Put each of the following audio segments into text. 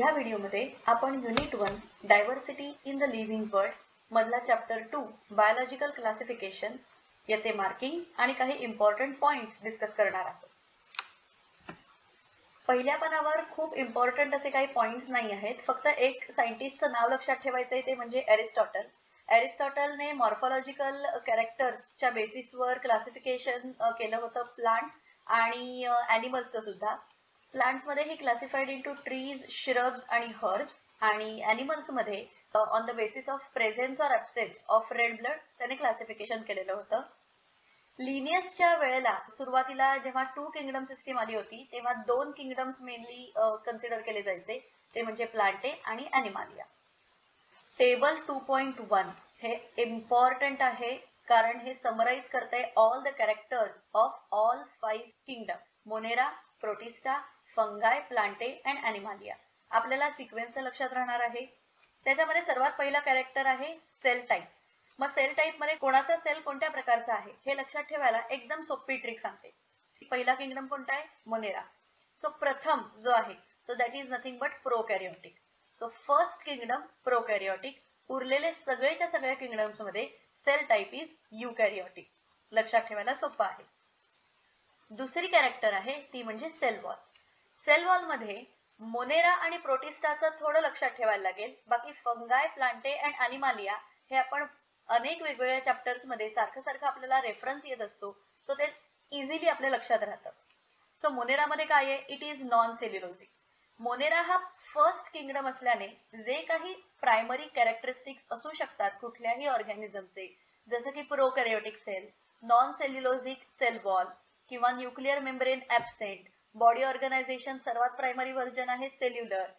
या व्हिडिओमध्ये आपण unit 1 diversity in the living world मधला चॅप्टर 2 बायोलॉजिकल क्लासिफिकेशन याचे मार्किंग्स आणि काही इम्पॉर्टंट पॉइंट्स डिस्कस करणार आहोत। पहिल्या पानावर खूप इम्पॉर्टंट असे काही पॉइंट्स नाही आहेत, फक्त एक सायंटिस्टचं नाव लक्षात ठेवायचं आहे, ते म्हणजे एरिस्टॉटल। एरिस्टॉटलने मॉर्फोलॉजिकल कॅरेक्टर्सच्या बेसिसवर क्लासिफिकेशन केलं होतं प्लांट्स आणि ॲनिमल्सचं सुद्धा। प्लांट्स मध्ये हे क्लासिफाइड इनटू ट्रीज, श्रब्स आणि हर्ब्स, आणि ॲनिमल्स मध्ये on the basis of presence or absence of red blood त्याने क्लासिफिकेशन केलेलं होतं। लिनियसच्या वेळेला सुरुवातीला जेव्हा 2 किंगडम सिस्टीम आली होती तेव्हा 2 किंगडम्स मेनली कन्सिडर केले जायचे, ते म्हणजे प्लांटे आणि ॲनिमालिया। टेबल 2.1 हे इम्पॉर्टंट आहे कारण हे समराइज करते all the characters of all 5 kingdom: Monera, Protista, fungi, Plantae and Animalia. आपल्याला सिक्वेन्स लक्षात राहणार आहे। त्याच्यामध्ये सर्वात पहिला कॅरेक्टर आहे सेल टाइप। मग सेल टाइप मध्ये कोणाचा सेल कोणत्या प्रकारचा आहे हे लक्षात ठेवायला एकदम सोपी ट्रिक सांगते। पहिला किंगडम कोणता आहे? मोनेरा। सो प्रथम जो आहे, so that is nothing but prokaryotic. So first kingdom prokaryotic. उरलेले सगळेच्या सगळ्या किंगडम्स मध्ये सेल टाइप इज यूकॅरियोटिक। लक्षात ठेवायला सोपं आहे। दुसरी कॅरेक्टर आहे ती म्हणजे सेल वॉल। सेल वॉल मध्ये मोनेरा आणि प्रोटिस्टाचं थोडं लक्षात ठेवायला लागेल, बाकी फंगाय, प्लांटे अँड ॲनिमालिया हे आपण अनेक वेगवेगळ्या चॅप्टर्स मध्ये सारखं आपल्याला रेफरन्स येत असतो, सो ते इझिली आपल्या लक्षात राहतं। सो मोनेरा मध्ये काय आहे? It is non cellulosic. Monera हा फर्स्ट किंगडम असल्याने जे काही प्रायमरी कॅरेक्टरिस्टिक्स असू शकतात कुठल्याही ऑर्गॅनिझमचे, जसं की prokaryotic cell, non cellulosic cell wall किंवा nuclear membrane absent, body organization सर्वात प्रायमरी व्हर्जन आहे सेल्युलर,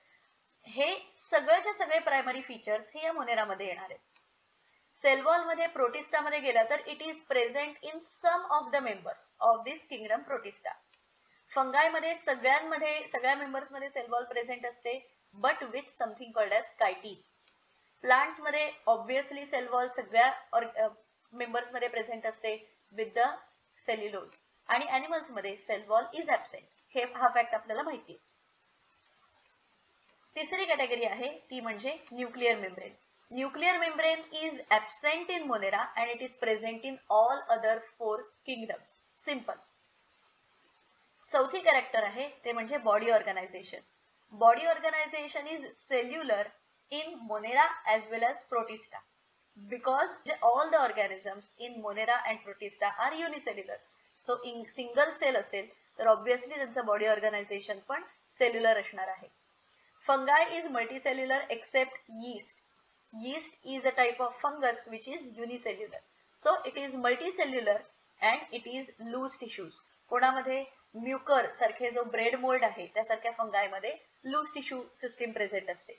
हे सगळेच्या सगळे प्रायमरी फीचर्स हे या मोनेरामध्ये येणार आहेत। सेल वॉल मध्ये प्रोटिस्टा मध्ये गेला तर it is present in some of the members of this kingdom Protista. Fungi मध्ये सगळ्या मेंबर्स मध्ये सेल वॉल प्रेझेंट असते, but with something called as chitin. Plants मध्ये ऑब्वियसली सेल वॉल सगळ्या मेंबर्स मध्ये प्रेझेंट असते विथ द सेल्युलोज, आणि animals मध्ये सेल वॉल इज ॲब्सेंट। हा फॅक्ट आपल्याला माहिती आहे। तिसरी कॅटेगरी आहे ती म्हणजे nuclear membrane. Nuclear membrane is absent in Monera and it is present in all other 4 kingdoms. Simple. चौथी कॅरेक्टर आहे ते म्हणजे body organization. Body organisation is cellular in Monera as well as Protista, because all the organisms in Monera and Protista are unicellular. So in single cell असेल तर obviously त्यांचं body organisation पण cellular असणार आहे। Fungi is multicellular except yeast. Yeast is a type of fungus which is unicellular. So it is multicellular and it is loose tissues. कोणामध्ये? Mucor सारखे जो bread mould आहे त्यासारख्या फंगाय मध्ये लूज टिश्यू सिस्टीम प्रेझेंट असते।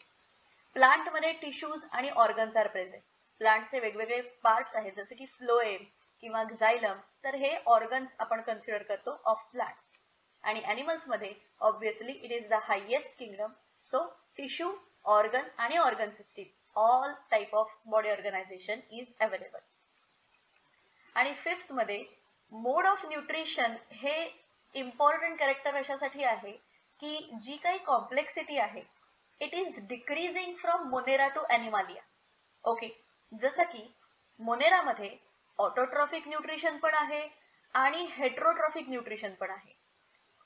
Plant मध्ये tissues आणि organs R present. प्लांटचे वेगवेगळे पार्ट्स आहेत जसे की फ्लोएम किंवा झायलम, तर हे ऑर्गन्स आपण कन्सिडर करतो ऑफ प्लांट्स। आणि ॲनिमल्स मध्ये obviously it is the highest kingdom, so tissue, organ आणि organ system, all type of body organisation is available. आणि फिफ्थ मध्ये मोड ऑफ न्यूट्रिशन हे इम्पॉर्टंट कॅरेक्टर अशासाठी आहे की जी काही कॉम्प्लेक्सिटी आहे it is decreasing from Monera to Animalia. Okay, जसं की मोनेरामध्ये ऑटोट्रॉफिक न्यूट्रिशन पण आहे आणि हेट्रोट्रॉफिक न्यूट्रिशन पण आहे।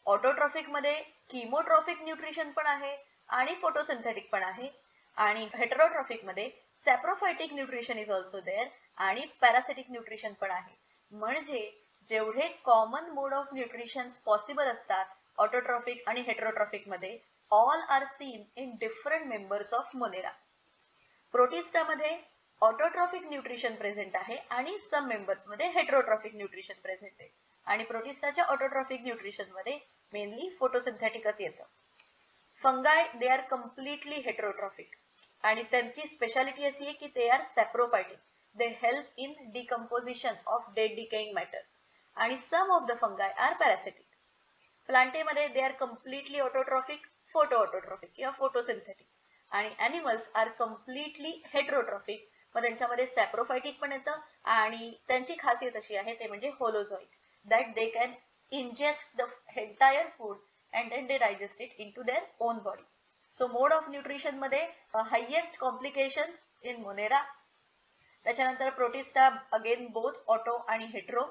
ऑटोट्रॉफिक मध्ये किमोट्रॉफिक न्यूट्रिशन पण आहे आणि फोटोसिंथेटिक पण आहे, आणि हेटेरोट्रॉफिक मध्ये सॅप्रोफायटिक न्यूट्रिशन इज ऑल्सो देअर आणि पॅरासिटिक न्यूट्रिशन पण आहे। म्हणजे जेवढे common mode of nutrition possible असतात ऑटोट्रॉफिक आणि हेटेरोट्रॉफिक मध्ये, all are seen in different members of Monera. Protista मध्ये ऑटोट्रॉफिक न्यूट्रिशन प्रेझेंट आहे आणि सम मेंबर्स मध्ये हेटेरोट्रॉफिक न्यूट्रिशन प्रेझेंट आहे, आणि प्रोटिस्टाच्या ऑटोट्रॉफिक न्यूट्रिशन मध्ये मेनली फोटोसिंथेटिकच येतं। फंगाय दे आर कम्प्लिटली हेटेरोट्रॉफिक आणि त्यांची स्पेशालिटी अशी आहे की they are सॅप्रोफायटिक। They help in decomposition of dead decaying matter, आणि some of the fungi are parasitic. प्लांटेमध्ये they are completely autotrophic, photo autotrophic किंवा फोटोसिंथेटिक, आणि ॲनिमल्स आर कम्प्लिटली हेटेरोट्रॉफिक। मग त्यांच्यामध्ये सॅप्रोफायटिक पण येतं, आणि त्यांची खासियत अशी आहे ते म्हणजे holozoic, that they can ingest the entire food and then they digest it into their own body. So mode of nutrition मध्ये हायेस्ट कॉम्प्लिकेशन्स इन मोनेरा. त्याच्यानंतर प्रोटिस्टा अगेन बोथ ऑटो आणि हेट्रो.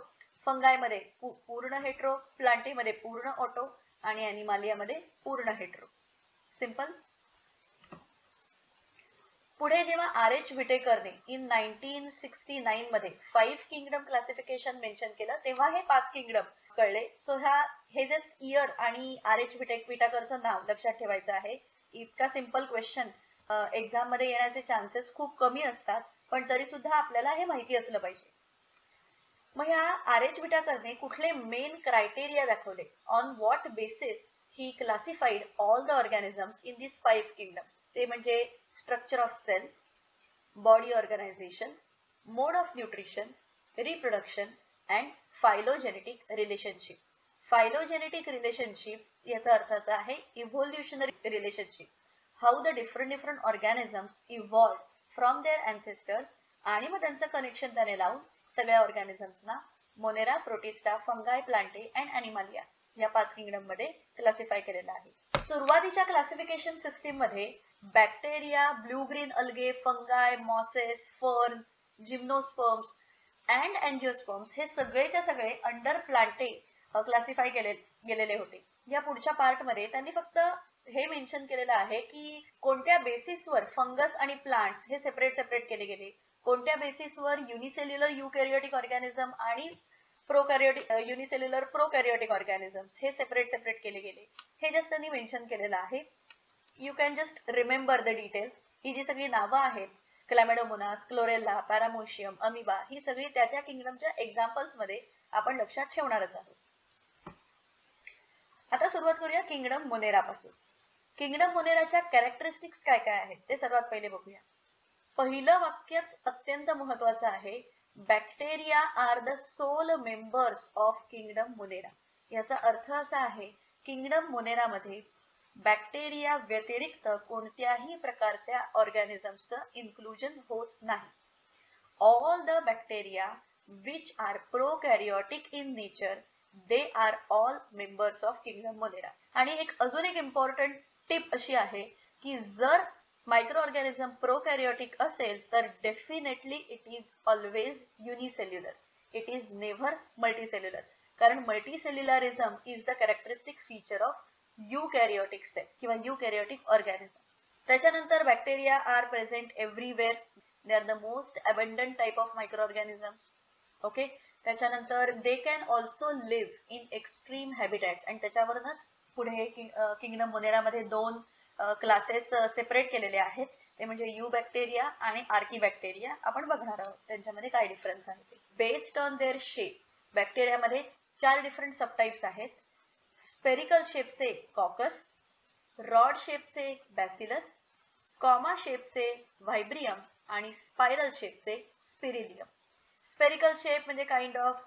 फंगाय मध्ये पूर्ण हेट्रो, प्लांटी मध्ये पूर्ण auto आणि ॲनिमालिया मध्ये पूर्ण हेट्रो. सिंपल. पुढे जेव्हा RH विटेकरने इन 1969 मध्ये 5 किंगडम क्लासिफिकेशन मेन्शन केलं तेव्हा हे 5 किंगडम कळले. सो हे जस्ट इयर आणि RH विटेकरचं नाव लक्षात ठेवायचं आहे. इतका सिंपल क्वेश्चन एक्झाम मध्ये येण्याचे चान्सेस खूप कमी असतात, पण तरी सुद्धा आपल्याला हे माहिती असलं पाहिजे. मग ह्या RH विटेकरने कुठले मेन क्रायटेरिया दाखवले, on what basis he classified all the organisms in these 5 kingdoms. ते म्हणजे structure of cell, body organization, mode of nutrition, reproduction and phylogenetic relationship. Phylogenetic relationship याचा अर्थ असा आहे evolutionary relationship. How the different organisms evolved from their ancestors आणि मग त्यांचं connection त्याने लावून सगळ्या ऑर्गॅनिझम्सना Monera, Protista, fungi, Plantae and Animalia या 5 किंगडम मध्ये क्लासिफाय केलेला आहे. सुरुवातीच्या क्लासिफिकेशन सिस्टीम मध्ये bacteria, blue green algae, fungi, mosses, ferns, gymnosperms and angiosperms हे सगळेच्या सगळे अंडर प्लांटे क्लासिफाय गेलेले होते. या पुढच्या पार्ट मध्ये त्यांनी फक्त हे मेन्शन केलेलं आहे की कोणत्या बेसिसवर फंगस आणि प्लांट्स हे सेपरेट केले गेले, कोणत्या बेसिसवर युनिसेल्युलर युकॅरियोटिक ऑर्गॅनिझम आणि युनिसेल्युलर प्रोकॅरियोटिक ऑर्गॅनिझम्स हे सेपरेट केले गेले. हे जस्ट त्यांनी मेन्शन केलेलं आहे. You can just remember the details. ही जी सगळी नावं आहेत, क्लॅमेडोमोनास, क्लोरेल्ला, पॅरामोशियम, अमिबा, ही सगळी त्या किंगडमच्या एक्झाम्पल्स मध्ये आपण लक्षात ठेवणारच आहोत. आता सुरुवात करूया किंगडम मोनेरा पासून. किंगडम मोनेराच्या कॅरेक्टरिस्टिक्स काय काय आहेत ते सर्वात पहिले बघूया. पहिलं वाक्यच अत्यंत महत्वाचं आहे. Bacteria are the sole members of kingdom Monera. याचा अर्थ असा आहे किंगडम मोनेरा मध्ये बॅक्टेरिया व्यतिरिक्त कोणत्याही प्रकारच्या ऑर्गॅनिझम्सचं इन्क्लुजन होत नाही. All the bacteria which are prokaryotic in nature they are all members of kingdom Monera. आणि अजून एक इम्पॉर्टंट टिप अशी आहे की जर मायक्रो ऑर्गॅनिझम प्रोकॅरियोटिक असेल तर definitely it is always unicellular. It is never multicellular. कारण multicellularism is the characteristic feature of eukaryotic cell किंवा युकॅरियोटिक ऑर्गॅनिझम. त्याच्यानंतर bacteria are present everywhere. They are the most abundant type of microorganisms. Okay. त्याच्यानंतर they can also live in extreme habitats. आणि त्याच्यावरूनच पुढे kingdom मोनेरामध्ये 2 classes separate केलेले आहेत. ते म्हणजे यू बॅक्टेरिया आणि आर्की बॅक्टेरिया. आपण बघणार आहोत त्यांच्यामध्ये काय डिफरन्स आहे ते. बेस्ड ऑन देअर शेप बॅक्टेरियामध्ये 4 डिफरंट सबटाइप्स आहेत. स्पेरिकल शेपचे कॉकस, रॉड शेपचे बॅसिलस, कॉमा शेपचे व्हायब्रियम आणि स्पायरल शेपचे स्पिरिलियम. स्पेरिकल शेप म्हणजे काइंड ऑफ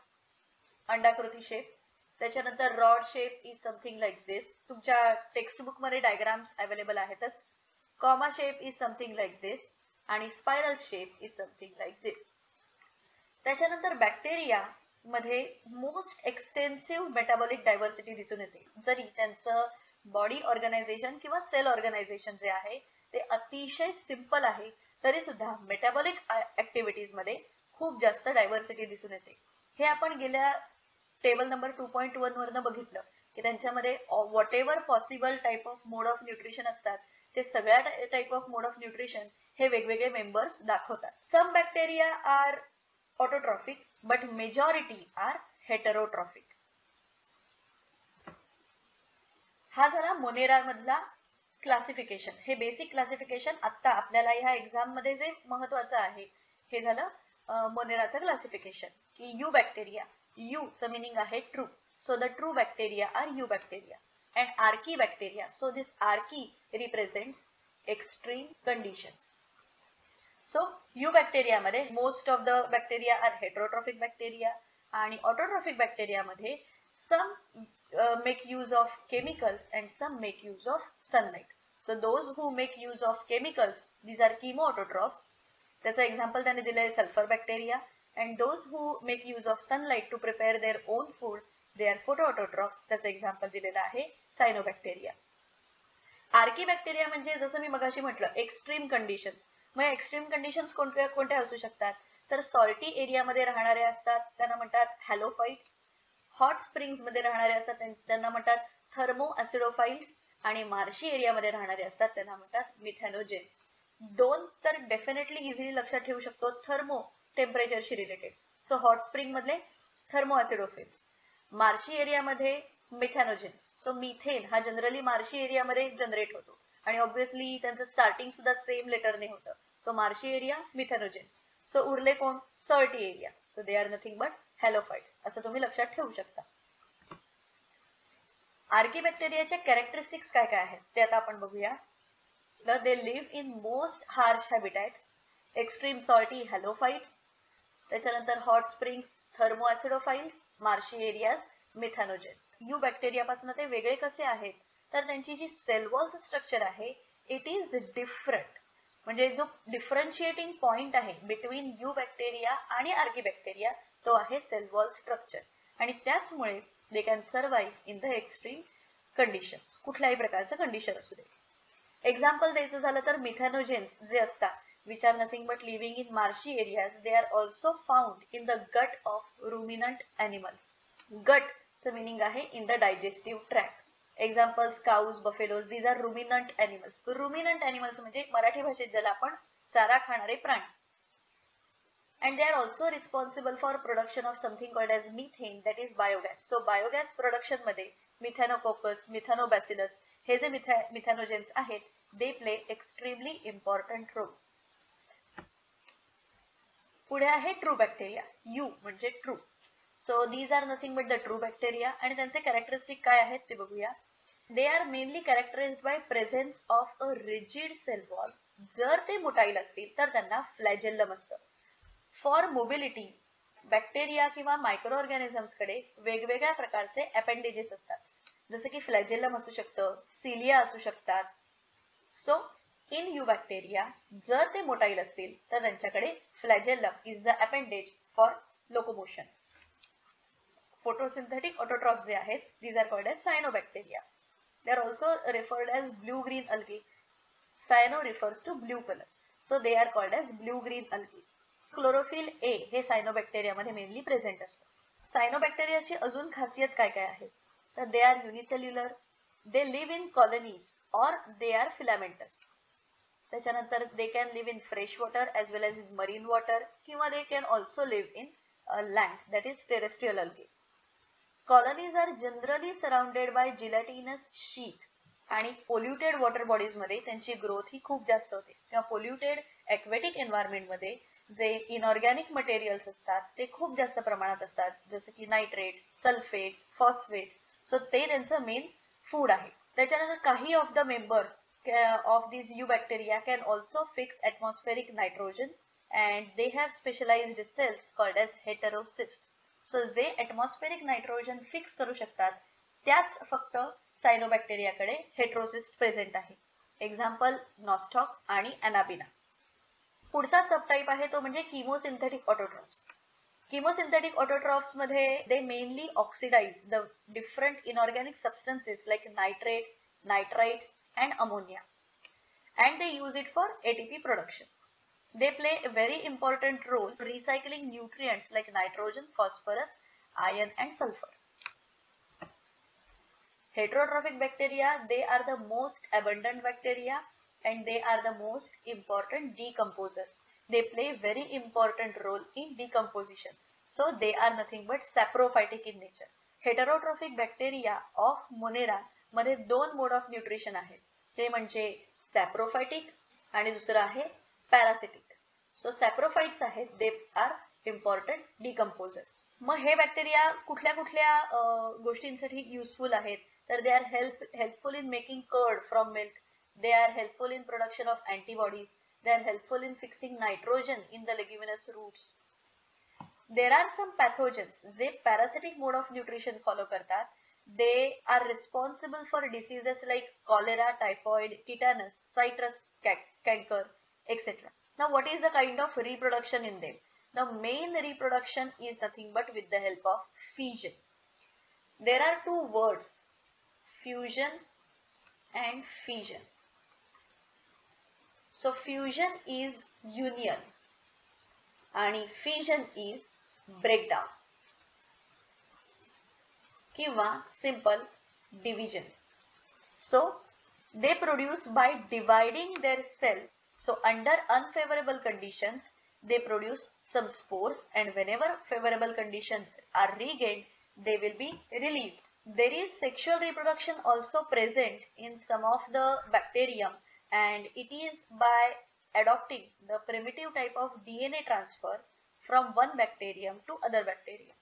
अंडाकृती शेप. त्याच्यानंतर rod shape is something like this. तुमच्या टेक्स्ट बुक मध्ये डायग्राम्स अवेलेबल आहेतच. Comma shape is something like this आणि spiral shape is something like this. त्याच्यानंतर बॅक्टेरिया मध्ये मोस्ट एक्सटेन्सिव्ह मेटाबॉलिक डायव्हर्सिटी दिसून येते. जरी त्यांचं बॉडी ऑर्गनायझेशन किंवा सेल ऑर्गनायझेशन जे आहे ते अतिशय सिंपल आहे, तरी सुद्धा मेटाबॉलिक ऍक्टिव्हिटीज मध्ये खूप जास्त डायव्हर्सिटी दिसून येते. हे आपण गेल्या टेबल नंबर 2.1 वरनं बघितलं की त्यांच्यामध्ये whatever possible type of mode of nutrition असतात ते सगळ्या type of mode of nutrition हे वेगवेगळे मेंबर्स दाखवतात. Some bacteria are autotrophic but majority are heterotrophic. हा झाला मोनेरा मधला क्लासिफिकेशन. हे बेसिक क्लासिफिकेशन आता आपल्याला ह्या एक्झाम मध्ये जे महत्वाचं आहे हे झालं मोनेराचं क्लासिफिकेशन. की यू बॅक्टेरिया, यू चं मीनिंग आहे true. So the true bacteria are eubacteria. And archaebacteria, so this archae represents extreme conditions. So eubacteria मध्ये most of the bacteria are heterotrophic bacteria आणि autotrophic bacteria मध्ये some make use of chemicals and some make use of sunlight. So those who make use of chemicals, these are chemoautotrophs. त्याचं example त्याने दिलंय sulphur bacteria. And those who make use of sunlight to prepare their own food, they are photoautotrophs. त्याचं example दिलेलं आहे cyanobacteria. आर्कीबॅक्टेरिया म्हणजे जसं मी मगाशी म्हटलं एक्स्ट्रीम कंडिशन्स. मग एक्स्ट्रीम कंडिशन्स कोणत्या कोणत्या असू शकतात, तर सॉल्टी एरियामध्ये राहणारे असतात त्यांना म्हणतात हॅलोफाइट्स. हॉट स्प्रिंग्स मध्ये राहणारे असतात त्यांना म्हणतात थर्मो ऍसिडोफाइल्स. आणि मार्शी एरियामध्ये राहणारे असतात त्यांना म्हणतात मिथॅनोजेन्स. दोन तर डेफिनेटली इझिली लक्षात ठेवू शकतो, थर्मो टेम्परेचरशी रिलेटेड. सो हॉट स्प्रिंग मधले थर्मो ऍसिडोफिल्स, मार्शी एरियामध्ये मिथॅनोजेन्स. सो मिथेन हा जनरली मार्शी एरियामध्ये जनरेट होतो आणि ऑब्व्हियसली त्यांचं स्टार्टिंग सुद्धा सेम लेटरने होतं. So marshy area methanogens. So उरले कोण, salty area. So they are nothing but halophytes. असं तुम्ही लक्षात ठेवू शकता. आर्कीबॅक्टेरियाचे कॅरेक्टरिस्टिक्स काय काय आहेत ते आता आपण बघूया. तर they live in most harsh habitats, extreme salty halophytes, त्याच्यानंतर hot springs thermoacidophiles, marshy areas methanogens. Eu बॅक्टेरियापासून ते वेगळे कसे आहेत, तर त्यांची जी सेल वॉल स्ट्रक्चर आहे इट इज डिफरंट. म्हणजे जो डिफरन्शिएटिंग पॉइंट आहे बिटवीन यू बॅक्टेरिया आणि आर्कीबॅक्टेरिया तो आहे सेल वॉल स्ट्रक्चर. आणि त्याचमुळे they can survive in the extreme conditions, कुठल्याही प्रकारचं कंडिशन असू दे. एक्झाम्पल द्यायचं झालं तर मिथॅनोजेन्स जे असतात which are nothing but living in marshy areas, they are also found in the gut of ruminant animals. Gut चं meaning आहे in the digestive tract. Examples cows, buffaloes, these are ruminant animals. Ruminant animals म्हणजे मराठी भाषेत ज्याला आपण चारा खाणारे प्राणी. And they are also responsible for production of something called as methane, that is biogas. So biogas production मध्ये Methanococcus, Methanobacillus हे जे मिथॅनोजेन्स आहेत they play extremely important role. पुढे आहे ट्रू बॅक्टेरिया, यू म्हणजे true. So these are nothing but the true bacteria. आणि त्यांचे characteristic काय आहेत ते बघूया. They are mainly characterized by presence of a rigid cell wall. जर ते मोटाईल असतील तर त्यांना फ्लॅजेल्लम असतं. फॉर मोबिलिटी बॅक्टेरिया किंवा मायक्रो ऑर्गॅनिझम्स कडे वेगवेगळ्या प्रकारचे अपेंडेजेस असतात, जसे की फ्लॅजेल्लम असू शकतं, सिलिया असू शकतात. सो इन यू बॅक्टेरिया जर ते मोटाईल असतील तर त्यांच्याकडे flagellum is the appendage for locomotion. Photosynthetic autotrophs जे आहेत these are called as cyanobacteria. They are also referred as blue green algae. Cyano refers to blue colour, so they are called as blue green algae. Chlorophyll a हे सायनोबॅक्टेरियामध्ये mainly present असतं. सायनोबॅक्टेरियाची अजून खासियत काय काय आहे, तर they are unicellular, they live in colonies और दे आर फिलामेंटस. त्याच्यानंतर they can live in fresh water as well as in marine water, किंवा they can also live in land, that is terrestrial algae. Colonies are generally surrounded by gelatinous sheet. आणि polluted water bodies मध्ये त्यांची growth ही खूप जास्त होते. किंवा polluted aquatic environment मध्ये जे इनऑर्गॅनिक मटेरियल्स असतात ते खूप जास्त प्रमाणात असतात, जसं की नायट्रेट्स, सल्फेट्स, फॉस्फेट्स. सो ते त्यांचं मेन फूड आहे. त्याच्यानंतर काही of the members of these eubacteria can also fix atmospheric nitrogen, and they have specialized cells called as heterocysts. So जे atmospheric nitrogen fix करू शकतात त्याच फक्त सायनोबॅक्टेरियाकडे हेटेरोसिस्ट प्रेझेंट आहे. एक्झाम्पल नॉस्टॉक आणि अनाबिना. पुढचा सबटाइप आहे तो म्हणजे किमोसिंथेटिक ऑटोट्रॉफ्स. किमोसिंथेटिक ऑटोट्रॉफ्स मध्ये दे mainly oxidise the different inorganic substances like nitrates, nitrites and ammonia, and they use it for ATP production. They play a very important role recycling nutrients like nitrogen, phosphorus, iron and sulfur. Heterotrophic bacteria, they are the most abundant bacteria and they are the most important decomposers. They play very important role in decomposition. So they are nothing but saprophytic in nature. Heterotrophic bacteria of Monera मध्ये दोन मोड of nutrition आहेत, ते म्हणजे सॅप्रोफायटिक आणि दुसरं आहे parasitic. So सॅप्रोफाइट्स आहेत they are important decomposers. मग हे बॅक्टेरिया कुठल्या कुठल्या गोष्टींसाठी युजफुल आहेत, तर they are helpful in making curd from milk, they are helpful in production of antibodies, they are helpful in fixing nitrogen in the leguminous roots. There are some pathogens जे parasitic mode of nutrition follow करतात. They are responsible for diseases like cholera, typhoid, tetanus, citrus canker, etc. Now, what is the kind of reproduction in them? The main reproduction is nothing but with the help of fission. There are two words, fusion and fission. So fusion is union आणि fission is breakdown किंवा simple division. So they produce by dividing their cell. So under unfavorable conditions they produce some spores, and whenever favorable conditions are regained they will be released. There is sexual reproduction also present in some of the bacterium, and it is by adopting the primitive type of DNA transfer from one bacterium to other bacterium.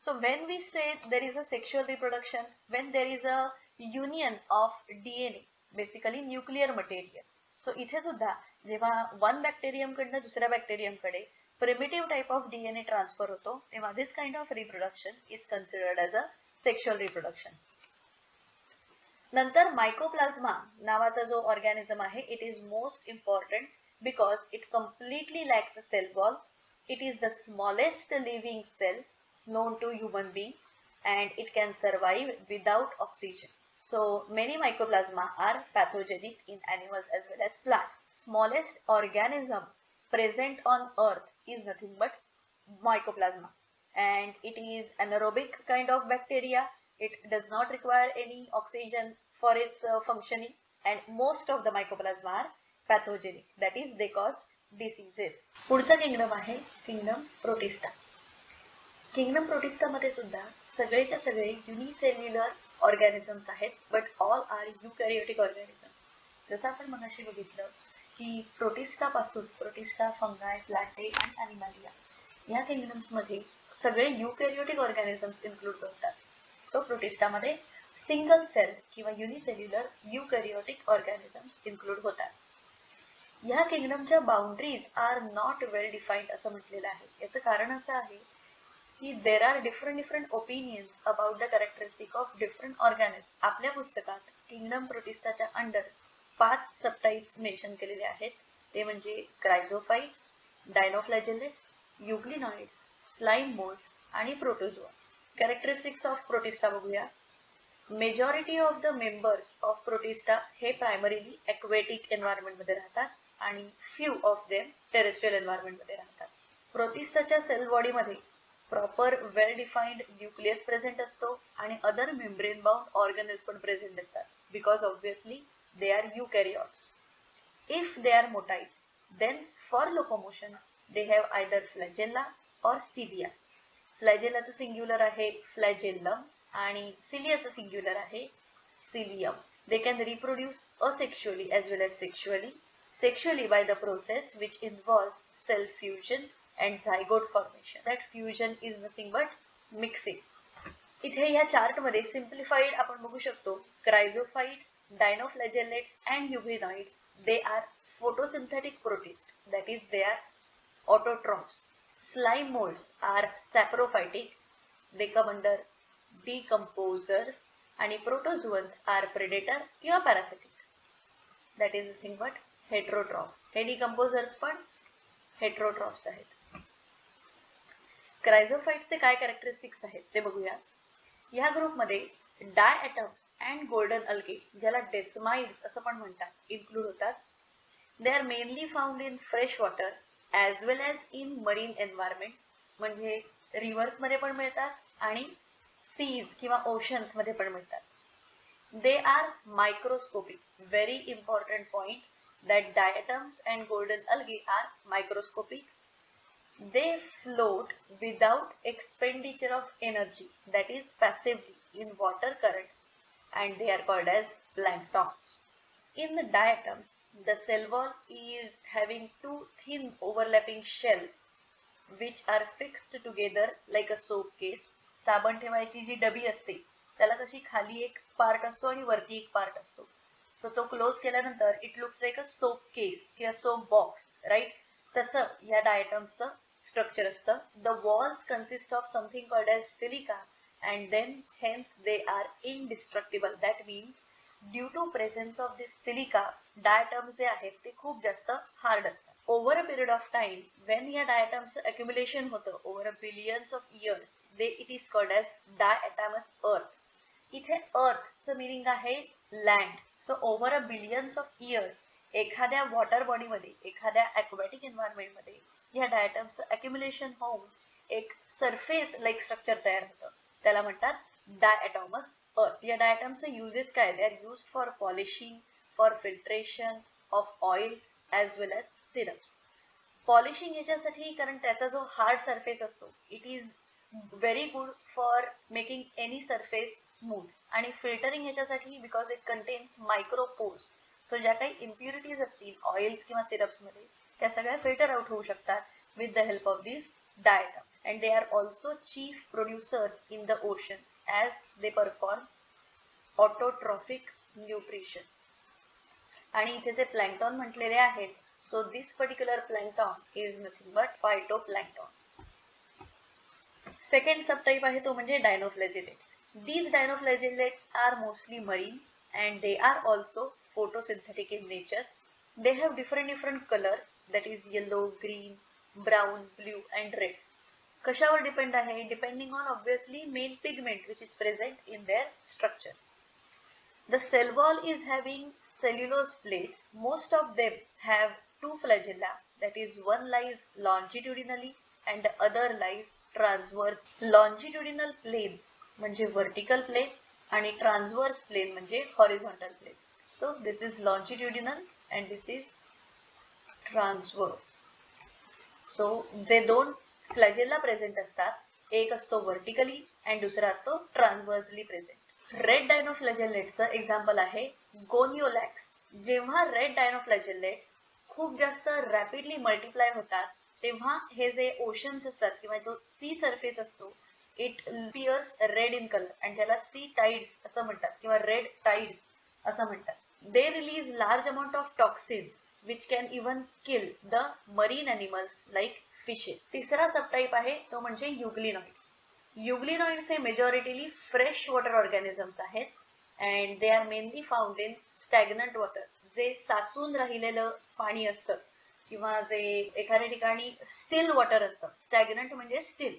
So when we say there is a sexual reproduction, when there is a union of DNA, basically nuclear material. So इथे सुद्धा जेव्हा one bacterium कडनं दुसऱ्या bacterium कडे primitive type of DNA transfer होतो, तेव्हा this kind of reproduction is considered as a sexual reproduction. नंतर mycoplasma नावाचा जो ऑर्गॅनिझम आहे, it is most important because it completely lacks a cell wall. It is the smallest living cell known to human being, and it can survive without oxygen. So many mycoplasma are pathogenic in animals as well as plants. Smallest organism present on earth is nothing but mycoplasma, and it is anaerobic kind of bacteria. It does not require any oxygen for its functioning, and most of the mycoplasma are pathogenic, that is they cause diseases. पुढचा kingdom आहे kingdom protista. Kingdom protista मध्ये सुद्धा सगळेच्या सगळे unicellular organisms आहेत, but all R युकॅरियोटिक organisms. जसं आपण मगाशी बघितलं की प्रोटिस्टा पासून प्रोटिस्टा, फंगाय, प्लांटे आणि ॲनिमॅलिया या किंगडम्स मध्ये सगळे युकॅरियोटिक ऑर्गॅनिझम्स इन्क्लूड होतात. सो प्रोटिस्टामध्ये सिंगल सेल किंवा युनिसेल्युलर युकॅरियोटिक ऑर्गॅनिझम्स इन्क्लूड होतात. या किंगडमच्या boundaries are not well defined असं म्हटलेलं आहे. याचं कारण असं आहे की there are different opinions about the characteristic of different organisms. आपल्या पुस्तकात किंगडम प्रोटिस्टाच्या अंडर 5 सबटाइप्स मेन्शन केलेले आहेत. ते म्हणजे क्रायझोफाइट्स, डायनोफ्लॅजेलेट्स, युग्लिनॉइड्स, स्लाइम मोल्ड्स आणि प्रोटोझोआस. कॅरेक्टरिस्टिक्स ऑफ प्रोटिस्टा बघूया. Majority of the members of Protista हे प्रायमरीली एक्वेटिक एन्व्हायरमेंट मध्ये राहतात आणि few of them terrestrial environment मध्ये राहतात. प्रोटिस्टाच्या सेल बॉडी मध्ये proper well defined nucleus present असतो आणि अदर मेम्ब्रेन बाउंड ऑर्गनेल्स पण प्रेझेंट असतात, because obviously they are eukaryotes. If they are motile then for locomotion they have either flagella और cilia. फ्लॅजेलाचं सिंग्युलर आहे फ्लॅजेल्लम आणि सिलियाचं singular आहे cilium. They can reproduce asexually as well as sexually. Sexually by the process which involves cell fusion and zygote formation. That fusion is nothing but mixing. इथे या chart मध्ये simplified आपण बघू शकतो. क्रायझोफाइट्स, डायनोफ्लॅजेलेट्स and युग्लिनॉइड्स they are photosynthetic protists, that is they are autotrophs. Slime molds are saprophytic, they come under decomposers, आणि protozoans are predator किंवा parasitic, that is nothing but heterotroph. हे decomposers पण हेट्रोट्रॉफ्स आहेत. क्रायझोफाइट्सचे काय कॅरेक्टरिस्टिक्स आहेत ते बघूया. या ग्रुपमध्ये डायॲटम्स अँड गोल्डन अल्गे, ज्याला डेस्माइड्स असं पण म्हणतात, इन्क्लूड होतात. दे are mainly found in fresh water as well as in marine environment, म्हणजे रिव्हर्समध्ये पण मिळतात आणि सीज किंवा ओशन्समध्ये पण मिळतात. They are microscopic. Very important point that diatoms and golden algae are microscopic. They float without expenditure of energy, that is passively, in water currents, and they are called as planktons. In the diatoms, the cell wall is having two thin overlapping shells which are fixed together like a soap case. साबण ठेवायची जी डबी असते त्याला कशी खाली एक part असतो आणि वरती एक पार्ट असतो. सो तो क्लोज केल्यानंतर it looks like a soap case किंवा सोप बॉक्स, राईट? तसं या डायटम्सचं स्ट्रक्चर असतं. The walls consist of something called as silica and then hence they are indestructible. That means due to presence of this silica diatoms जे आहेत ते खूप जास्त हार्ड असतात. Over a period of time when या डायटम्सचं accumulation होतं over a billions of years, they it is called as डायॲटॅमस अर्थ. इथे अर्थचं मिनिंग आहे land, so over a billions of years एखाद्या वॉटर बॉडीमध्ये, एखाद्या ॲक्वॅटिक एन्व्हायरमेंटमध्ये या डायटम्सचं अक्युम्युलेशन होऊन एक सरफेस लाईक स्ट्रक्चर तयार होतं. त्याला म्हणतात डायॲटॉमस अर्थ. या डायटम्सचे युजेस काय? They are used for polishing, for filtration of oils as well as syrups. Polishing याच्यासाठी, कारण त्याचा जो हार्ड सरफेस असतो it is very good for making any surface smooth. आणि फिल्टरिंग ह्याच्यासाठी बिकॉज इट कंटेन्स मायक्रोपोर्स. सो ज्या काही इम्प्युरिटीज असतील ऑइल्स किंवा सिरप्समध्ये त्या सगळ्या फिल्टर आउट होऊ शकतात with the help of this diatom. And they are also chief producers in the oceans as they perform autotrophic nutrition. आणि इथे जे प्लॅन्क्टॉन म्हटलेले आहेत, so this particular plankton is nothing but phytoplankton. Second subtype आहे तो म्हणजे dinoflagellates. These dinoflagellates are mostly marine and they are also photosynthetic in nature. They have different colors, that is yellow, green, brown, blue and red. कशावर depend आहे? Depending on obviously main pigment which is present in their structure. The cell wall is having cellulose plates. Most of them have two flagella, that is one lies longitudinally and the other lies transverse. Longitudinal plane म्हणजे vertical plane आणि transverse plane म्हणजे horizontal plane. So this is longitudinal and this is transverse. So they दोन flagella present असतात. एक असतो vertically and दुसरा असतो transversely present. Red डायनोफ्लॅजेलेट्सचं example आहे गोनिओलॅक्स. जेव्हा रेड डायनोफ्लॅजेलेट्स खूप जास्त रॅपिडली मल्टिप्लाय होतात तेव्हा हे जे ओशन्स असतात किंवा जो सी सरफेस असतो it pairs red in colour आणि त्याला सी टाइड्स असं म्हणतात किंवा रेड टाइड्स असं म्हणतात. They release large amount of toxins which can even kill the marine animals like fishes. तिसरा सबटाईप आहे तो म्हणजे युग्लिनॉइड्स. युग्लिनॉइड्स हे मेजॉरिटीली फ्रेश वॉटर ऑर्गॅनिझम्स आहेत and they are mainly found in stagnant water. जे साचून राहिलेलं पाणी असतं किंवा जे एखाद्या ठिकाणी स्टिल वॉटर असतं. स्टॅग्नंट म्हणजे स्टिल.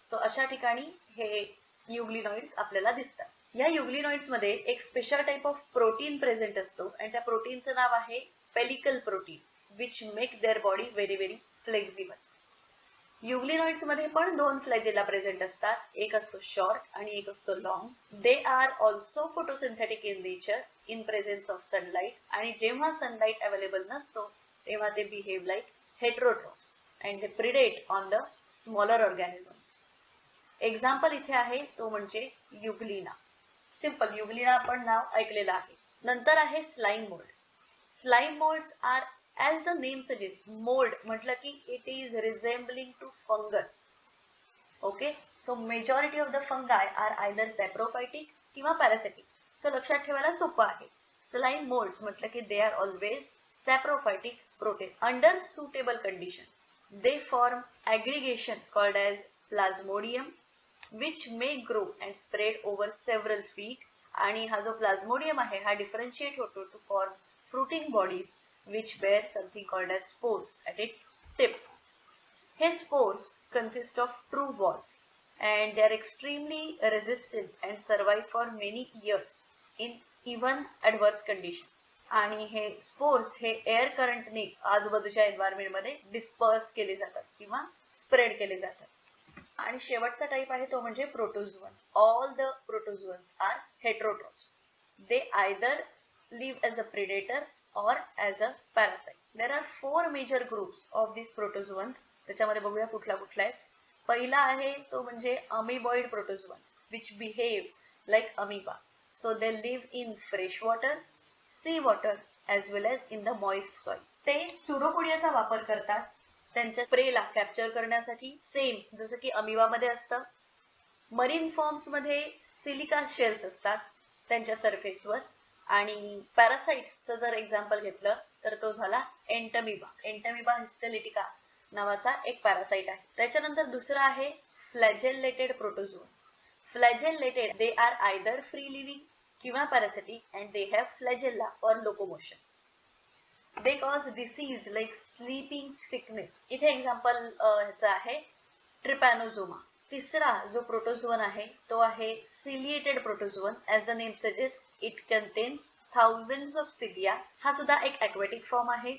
सो अशा ठिकाणी हे युग्लिनॉइड्स आपल्याला दिसतात. या युग्लिनॉइड्समध्ये एक special type of protein present असतो आणि त्या प्रोटीनचं नाव आहे pellicle protein which make their body very very flexible. Euglenoids मध्ये पण दोन फ्लॅजेला प्रेझेंट असतात. एक असतो शॉर्ट आणि एक असतो long. They are also photosynthetic in nature in presence of sunlight. आणि जेव्हा सनलाईट अवेलेबल नसतो तेव्हा ते behave like heterotrophs and they predate on the smaller organisms. Example इथे आहे तो म्हणजे युग्लिना. सिंपल युग्लिना आपण नाव ऐकलेलं आहे. नंतर आहे slime mould. Slime moulds are as the name suggests, mold म्हटलं की it is resembling to fungus. Okay, so majority of the fungi are either saprophytic किंवा parasitic. So लक्षात ठेवायला सोपं आहे. Slime molds म्हटलं की they are always saprophytic protists. Under suitable conditions, they form aggregation called as plasmodium, which may grow and spread over several feet. आणि हा जो plasmodium आहे हा differentiate होतो to form fruiting bodies which bear something called as spores at its tip. His spores consist of true walls and they are extremely resistant and survive for many years in even adverse conditions. आणि हे spores हे air करंटने आजूबाजूच्या environment मध्ये disperse केले जातात किंवा spread केले जातात. आणि शेवटचा टाइप आहे तो म्हणजे protozoans. All the protozoans are heterotrophs. They either live as a predator or as a parasite. There are four major groups of these protozoans. त्याच्यामध्ये बघूया कुठला कुठला आहे. पहिला आहे तो म्हणजे amoeboid protozoans which behave like amoeba. So they live in fresh water, sea water as well as in the moist soil. ते सुडोपोडियाचा वापर करतात त्यांच्या प्रेला कॅप्चर करण्यासाठी. सेम जसं की अमिबा मध्ये असतं. मरीन फॉर्म्स मध्ये सिलिका शेल्स असतात त्यांच्या सरफेसवर. आणि पॅरासाइट्सचं जर एक्झाम्पल घेतलं तर तो झाला एंटमिबा. एंटमिबा हिस्टोलिटिका नावाचा एक पॅरासाइट आहे. त्याच्यानंतर दुसरा आहे flagellated protozoans. Flagellated they are either free living किंवा parasitic and they have flagella for locomotion. They cause disease like sleeping sickness. इथे एक्झाम्पल ह्याचं आहे ट्रिपॅनोझोमा. तिसरा जो प्रोटोझोअन आहे तो आहे ciliated protozoan. As the name suggest it contains thousands of cilia हा सुद्धा एक ॲक्वेटिक फॉर्म आहे.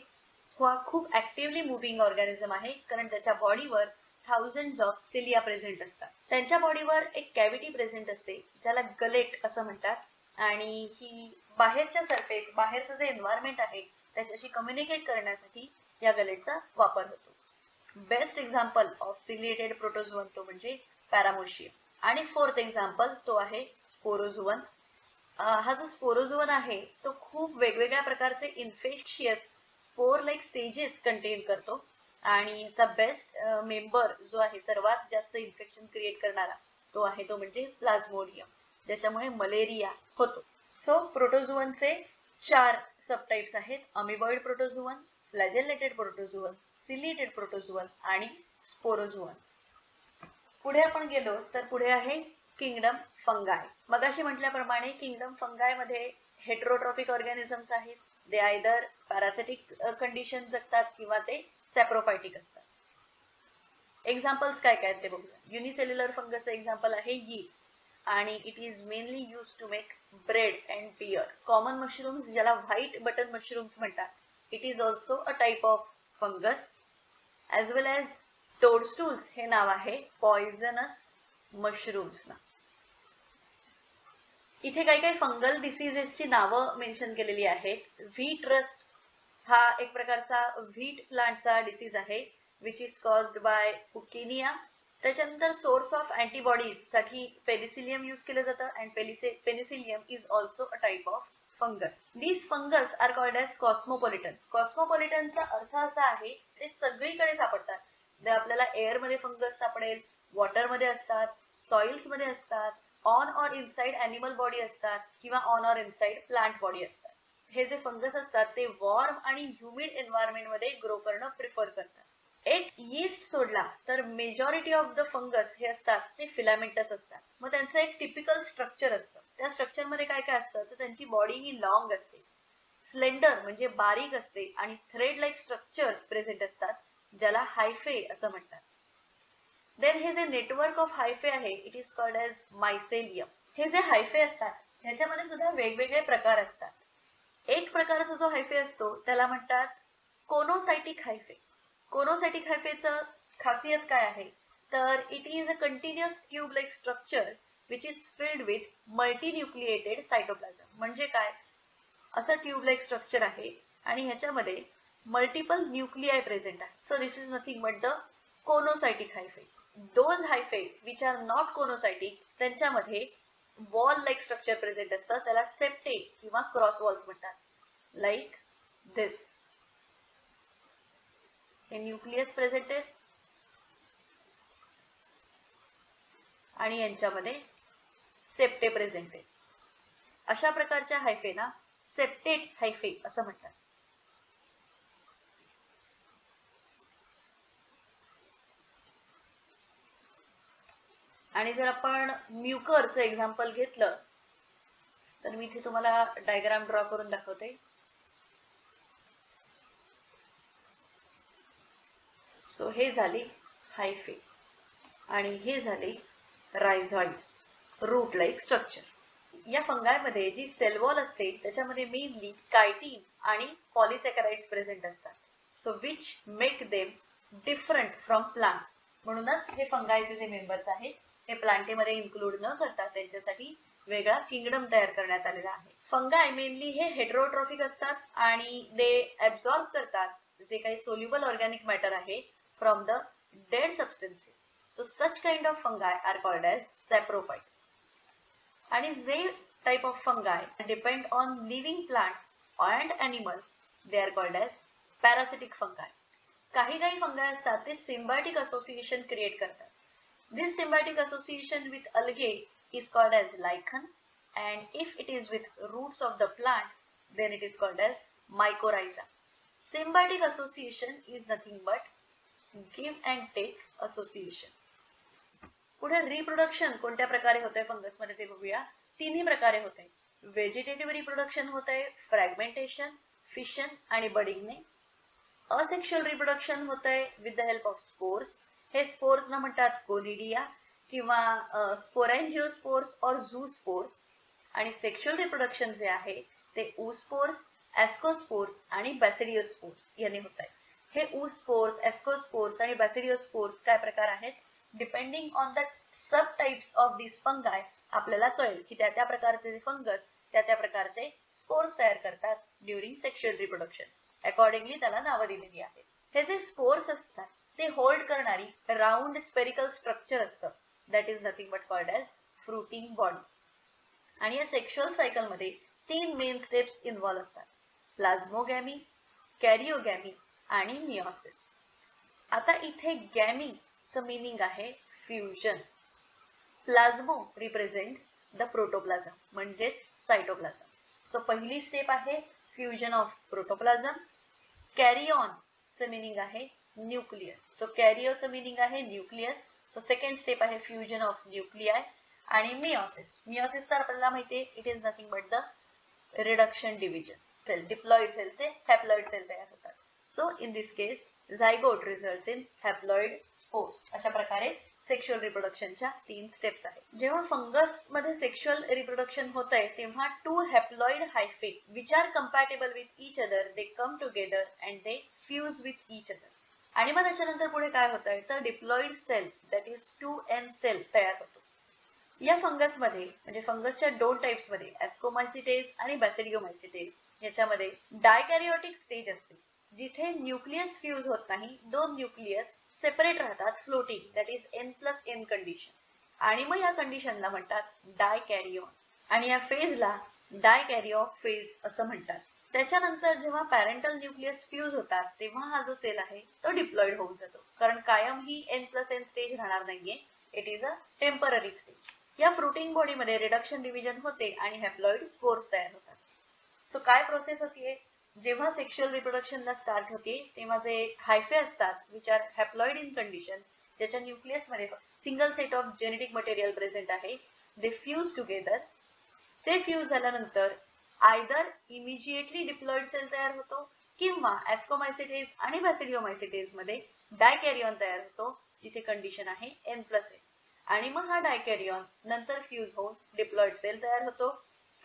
हा खूप ऍक्टिव्हली मुव्हिंग ऑर्गॅनिझम आहे, कारण त्याच्या बॉडीवर थाउजंड्स ऑफ सिलिया प्रेझेंट असतात. त्यांच्या बॉडीवर एक कॅव्हिटी प्रेझेंट असते ज्याला गलेट असं म्हणतात, आणि ही बाहेरच्या सरफेस, बाहेरचं जे एन्व्हायरमेंट आहे त्याच्याशी कम्युनिकेट करण्यासाठी या गलेटचा वापर होतो. बेस्ट एक्झाम्पल ऑफ सिलिएटेड प्रोटोझोअन तो म्हणजे पॅरामोशियम. आणि फोर्थ एक्झाम्पल तो आहे स्पोरोझोअन. हा जो स्पोरोझोअन आहे तो खूप वेगवेगळ्या प्रकारचे infectious spore like stages content करतो, आणि याचा बेस्ट मेंबर जो आहे, सर्वात जास्त इन्फेक्शन क्रिएट करणारा, तो म्हणजे प्लाझ्मोडियम, ज्याच्यामुळे मलेरिया होतो. सो प्रोटोझोअनचे 4 सबटाइप्स आहेत: अमिबॉइड प्रोटोझोअन, फ्लॅजेलेटेड प्रोटोझोअन, सिलिएटेड प्रोटोझोअन आणि स्पोरोझोअन. पुढे आपण गेलो तर पुढे आहे किंगडम फंगाय. मगाशी म्हटल्याप्रमाणे किंगडम फंगाय मध्ये हेटेरोट्रॉपिक ऑर्गॅनिझम्स आहेत. ते आयदर पॅरासिटिक कंडिशन जगतात किंवा ते सॅप्रोफायटिक असतात. एक्झाम्पल्स काय काय ते बघूया. युनिसेल्युलर फंगसचं एक्झाम्पल आहे यीस्ट, आणि it is mainly use to make bread and beer. Common mushrooms ज्याला व्हाईट बटन मशरूम्स म्हणतात, it is also a type of fungus. As well as toadstools हे नाव आहे पॉइझनस मशरूम्सना. इथे काही काही फंगल डिसीजेसची नावं मेन्शन केलेली आहेत. व्हीट रस्ट हा एक प्रकारचा व्हीट प्लांटचा डिसीज आहे, which is caused by Puccinia. त्याच्यानंतर सोर्स ऑफ अँटीबॉडीज साठी पेनिसिलियम यूज केलं जातं, and Penicillium is also a type of fungus. These fungus are called as cosmopolitan. कॉस्मोपॉलिटनचा अर्थ असा आहे ते सगळीकडे सापडतात. ते आपल्याला एअरमध्ये फंगस सापडेल, वॉटरमध्ये असतात, सॉइल्समध्ये असतात, on or inside animal body असतात, किंवा on or inside plant body असतात. हे जे फंगस असतात ते वॉर्म आणि ह्युमिड एन्व्हायरमेंट मध्ये ग्रो करणं प्रिफर करतात. एक यीस्ट सोडला तर मेजॉरिटी ऑफ द फंगस हे असतात ते फिलामेंटस असतात. मग त्यांचं एक टिपिकल स्ट्रक्चर असतं. त्या स्ट्रक्चर मध्ये काय काय असतं तर त्यांची बॉडी ही लॉंग असते, स्लेंडर म्हणजे बारीक असते, आणि थ्रेड लाईक स्ट्रक्चर्स प्रेझेंट असतात ज्याला हायफे असं म्हणतात. देन हे जे नेटवर्क ऑफ हायफे आहे it is called as mycelium. हे जे हायफे असतात ह्याच्यामध्ये सुद्धा वेगवेगळे प्रकार असतात. एक प्रकारचा जो हायफे असतो त्याला म्हणतात कोनोसायटिक हायफे. कोनोसायटिक हायफेचं खासियत काय आहे तर it is a continuous tube like structure which is filled with multinucleated cytoplasm. म्हणजे काय, असं ट्यूब लाईक स्ट्रक्चर आहे आणि ह्याच्यामध्ये मल्टिपल न्यूक्लिआय प्रेझेंट आहे. So this is nothing but the coenocytic hyphae. Those hyphae which are not coenocytic त्यांच्यामध्ये wall like structure present असतं, त्याला सेप्टे किंवा क्रॉस वॉल्स म्हणतात. लाईक दिस, हे न्यूक्लियस प्रेझेंट आहे आणि यांच्यामध्ये सेप्टे प्रेझेंट आहे. अशा प्रकारच्या हायफेना सेप्टेट हायफे असं म्हणतात. आणि जर आपण म्युकरचं एक्झाम्पल घेतलं तर मी इथे तुम्हाला डायग्राम ड्रॉ करून दाखवते. सो हे झाली हायफे आणि हे झाले रायझॉइड्स, रूट लाईक स्ट्रक्चर. या फंगायमध्ये जी सेल वॉल असते त्याच्यामध्ये मेनली कायटीन आणि पॉलिसॅकराइड्स प्रेझेंट असतात. So which make them different from plants. म्हणूनच हे फंगायचे जे मेंबर्स आहेत हे प्लांटेमध्ये इन्क्लूड न करता त्यांच्यासाठी वेगळा किंगडम तयार करण्यात आलेला आहे. फंगाय मेनली हे हेटेरोट्रॉफिक असतात आणि ते ऍब्सॉर्ब करतात जे काही सोल्युबल ऑर्गॅनिक मॅटर आहे from the dead substances. So such kind of fungi are called as saprophyte. आणि जे type of fungi depend on living plants and animals, they are called as parasitic fungi. काही fungi असतात ते symbiotic association create करतात. This symbiotic association with algae is called as lichen, and if it is with roots of the plants then it is called as mycorrhiza. Symbiotic association is nothing but give and take association. पुढे reproduction कोणत्या प्रकारे होते fungus मध्ये ते बघूया. तिन्ही प्रकारे होते. व्हेजिटेटिव्ह रिप्रोडक्शन होते फ्रॅगमेंटेशन, फिशन आणि बडिंगने. असेक्शुअल रिप्रोडक्शन होते with the help of spores. हे स्पोर्स ना म्हणतात कोलिडिया किंवा स्पोरॅन्जिओस्पोर्स और झूस्पोर्स. आणि सेक्शुअल रिप्रोडक्शन जे आहे ते ऊस्पोर्स, ॲस्कोस्पोर्स आणि बॅसिडियोस्पोर्स यांनी होत आहेत. हे ऊस्पोर्स, ॲस्कोस्पोर्स आणि बॅसिडियोस्पोर्स काय प्रकार आहेत, depending on the sub types of दिस फंगाय आपल्याला कळेल की त्या प्रकारचे फंगस त्या प्रकारचे स्पोर्स तयार करतात ड्युरिंग सेक्शुअल रिप्रोडक्शन. अकॉर्डिंगली त्याला नावं दिलेली आहेत. हे जे स्पोर्स असतात ते होल्ड करणारी राऊंड स्पेरिकल स्ट्रक्चर असतं, that is nothing but called as fruiting body. आणि या सेक्शुअल सायकल मध्ये 3 मेन स्टेप्स इन्व्हॉल्व असतात, प्लाझ्मोगॅमी, कॅरिओगॅमी आणि मिओसिस. आता इथे गॅमीचं मीनिंग आहे fusion. Plasmo represents the protoplasm म्हणजेच सायटोप्लाझम. सो पहिली स्टेप आहे फ्युजन ऑफ प्रोटोप्लाझम. कॅरिऑनचं मीनिंग आहे न्यूक्लियस. सो कॅरिओचं मीनिंग आहे न्यूक्लियस. सो सेकंड स्टेप आहे फ्युजन ऑफ न्यूक्लियाय. आणि मिओसिस. मिओसिस तर आपल्याला माहिती आहे, it is nothing but the reduction division. Cell diploid सेलचे हॅप्लॉइड सेल तयार होतात. So in this case zygote results in haploid spores. अशा प्रकारे सेक्शुअल रिप्रोडक्शनच्या 3 स्टेप्स आहेत. जेव्हा फंगस मध्ये सेक्शुअल रिप्रोडक्शन होत आहे तेव्हा 2 haploid hyphae which are compatible with each other they come together and they fuse with each other. आणि मग त्याच्यानंतर पुढे काय होत आहे तर diploid cell that is 2N cell तयार होतो. या फंगसमध्ये म्हणजे फंगसच्या 2 टाइप्स मध्ये ॲस्कोमायसिटेज आणि बॅसिडियोमायसिटेज याच्यामध्ये डायकॅरियोटिक स्टेज असते जिथे न्यूक्लियस फ्यूज होत नाही, 2 न्यूक्लियस सेपरेट राहतात floating, that is N+N condition. आणि मग या कंडिशनला म्हणतात डायकॅरिओन. आणि या फेजला डायकॅरिओ फेज असं म्हणतात. त्याच्यानंतर जेव्हा पॅरेंटल न्यूक्लियस फ्यूज होतात तेव्हा हा जो सेल आहे तो डिप्लॉइड होऊन जातो, कारण कायम ही N+N स्टेज राहणार नाहीये, it is a temporary stage. या फ्रुटिंग बॉडीमध्ये रिडक्शन डिव्हिजन होते आणि हॅप्लॉइड स्पोर्स तयार होतात. सो काय प्रोसेस होतीये, जेव्हा सेक्शुअल रिप्रोडक्शनला स्टार्ट होते तेव्हा जे हायफे असतात which are haploid in condition, ज्याच्या न्यूक्लियसमध्ये single set of genetic material present आहे, दे फ्यूज टुगेदर. ते फ्यूज झाल्यानंतर आयदर इमिजिएटली डिप्लॉइड सेल तयार होतो किंवा ॲस्कोमायसिटेज आणि बॅसिडियोमायसिटेज मध्ये डायकॅरिओन तयार होतो जिथे कंडिशन आहे N+N. आणि मग हा डायकॅरिओन नंतर फ्यूज होऊन डिप्लॉइड सेल तयार होतो.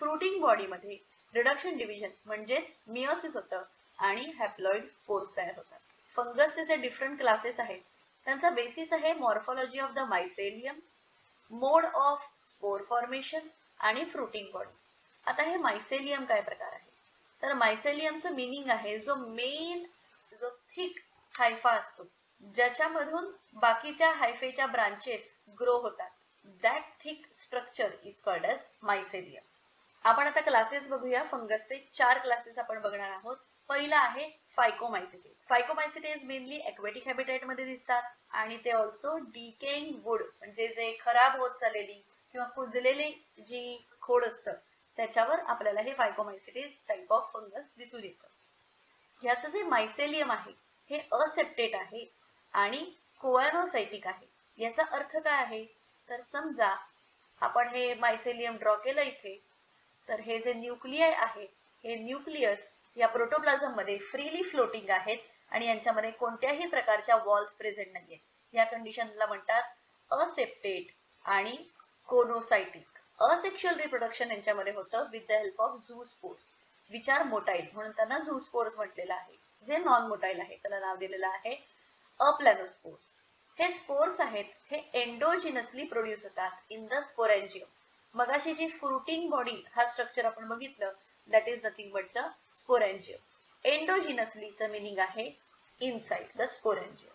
फ्रुटिंग बॉडीमध्ये रिडक्शन डिव्हिजन म्हणजेच मिओसिस होतं आणि हॅप्लॉइड स्पोर्स तयार होतात. फंगसचे जे डिफरंट क्लासेस आहेत त्यांचा बेसिस आहे morphology of the mycelium, mode of spore formation आणि फ्रुटिंग बॉडी. आता हे मायसेलियम काय प्रकार आहे तर मायसेलियमचं मीनिंग आहे जो थिक हायफा असतो ज्याच्यामधून बाकीच्या हायफेच्या ब्रांचेस ग्रो होतात, that thick structure is called as mycelium. आपण आता क्लासेस बघूया. फंगसचे 4 क्लासेस आपण बघणार आहोत. पहिला आहे फायकोमायसिटेज. फायकोमायसिटेज मेनली एक्वेटिक हॅबिटॅट मध्ये दिसतात आणि ते ऑल्सो डिकेइंग वूड म्हणजे जे खराब होत चाललेली किंवा कुजलेले जी खोड असतं त्याच्यावर आपल्याला हे फायकोमायसिटेज टाइप ऑफ फंगस दिसून येतं. ह्याचं जे मायसेलियम आहे हे असेप्टेट आहे आणि कोॲनोसायटिक आहे. याचा अर्थ काय आहे तर समजा आपण हे मायसेलियम ड्रॉ केलं इथे, तर हे जे न्यूक्लियाय आहे हे न्यूक्लियस या प्रोटोप्लाझम मध्ये फ्रीली फ्लोटिंग आहेत आणि यांच्यामध्ये कोणत्याही प्रकारच्या वॉल्स प्रेझेंट नाहीये. या कंडिशनला म्हणतात असेप्टेट आणि कोनोसायटिक. असेक्शुअल रिप्रोडक्शन यांच्यामध्ये होतं with the help of zoospores which are motile, म्हणून त्यांना झूस्पोर्स म्हटलेलं आहे. जे नॉन मोटाईल आहे त्याला नाव दिलेलं आहे अप्लॅनोस्पोर्स. हे स्पोर्स आहेत हे एंडोजिनसली प्रोड्यूस होतात इन द स्पोरेंजियम. मगाशी जी फ्रुटिंग बॉडी हा स्ट्रक्चर आपण बघितलं that is nothing but the sporangium. एंडोजिनसलीचं मीनिंग आहे इनसाइड द स्पोरेंजियम.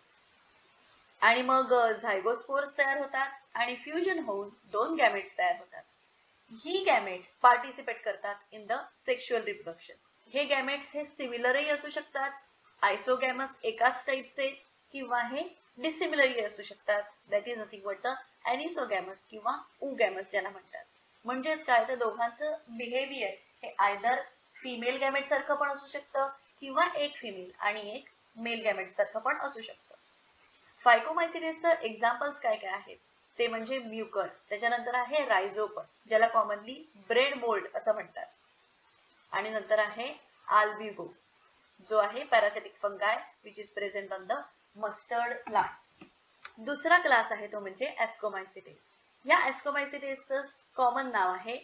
आणि मग झायगोस्पोर्स तयार होतात आणि फ्युजन होऊन 2 गॅमेट्स तयार होतात. ही गॅमेट्स पार्टिसिपेट करतात इन द सेक्शुअल रिप्रोडक्शन. हे गॅमेट्स हे सिमिलरही असू शकतात, आयसोगॅमस एकाच टाइपचे, किंवा हे डिसिमिलरही असू शकतात, that is nothing but the anisogamous किंवा उगॅमस ज्याला म्हणतात. म्हणजेच काय तर दोघांचं बिहेवियर हे आयदर फिमेल गॅमेट सारखं पण असू शकतं किंवा एक फिमेल आणि एक मेल गॅमेट सारखं पण असू शकतं. फायकोमायसिटेजचं एक्झाम्पल्स काय काय आहेत ते म्हणजे म्युकर, त्याच्यानंतर आहे रायझोपस ज्याला कॉमनली ब्रेड मोल्ड असं म्हणतात, आणि नंतर आहे आल्बिगो जो आहे parasitic फंगाय which is present on the mustard plant. दुसरा क्लास आहे तो म्हणजे ॲस्कोमायसिटेज. या ॲस्कोमायसिटेजचं कॉमन नाव आहे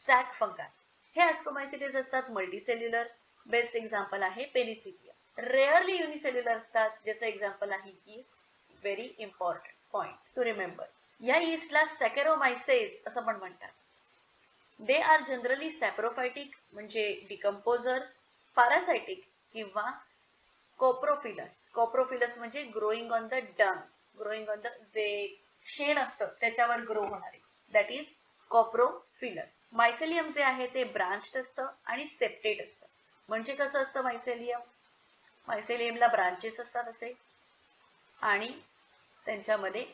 सॅक फंगाय. हे ॲस्कोमायसिटेज असतात मल्टीसेल्युलर. बेस्ट एक्झाम्पल आहे पेनिसिलियम. रेअरली युनिसेल्युलर असतात, ज्याचं एक्झाम्पल आहे east. Very important point two remember. या ईस्टला सॅकॅरोमायसेस असं पण म्हणतात. दे आर जनरली सॅप्रोफायटिक म्हणजे डिकम्पोजर्स, पॅरासायटिक किंवा कोप्रोफिलस. कोप्रोफिलस म्हणजे growing on the Dang, growing on the जे शेण असतं त्याच्यावर ग्रो होणारे, दॅट इज कोप्रोफिलस. मायसेलियम जे आहे ते ब्रांच्ड असतं आणि सेप्टेट असतं. म्हणजे कसं असतं मायसेलियम? मायसेलियमला ब्रांचेस असतात असे आणि त्यांच्यामध्ये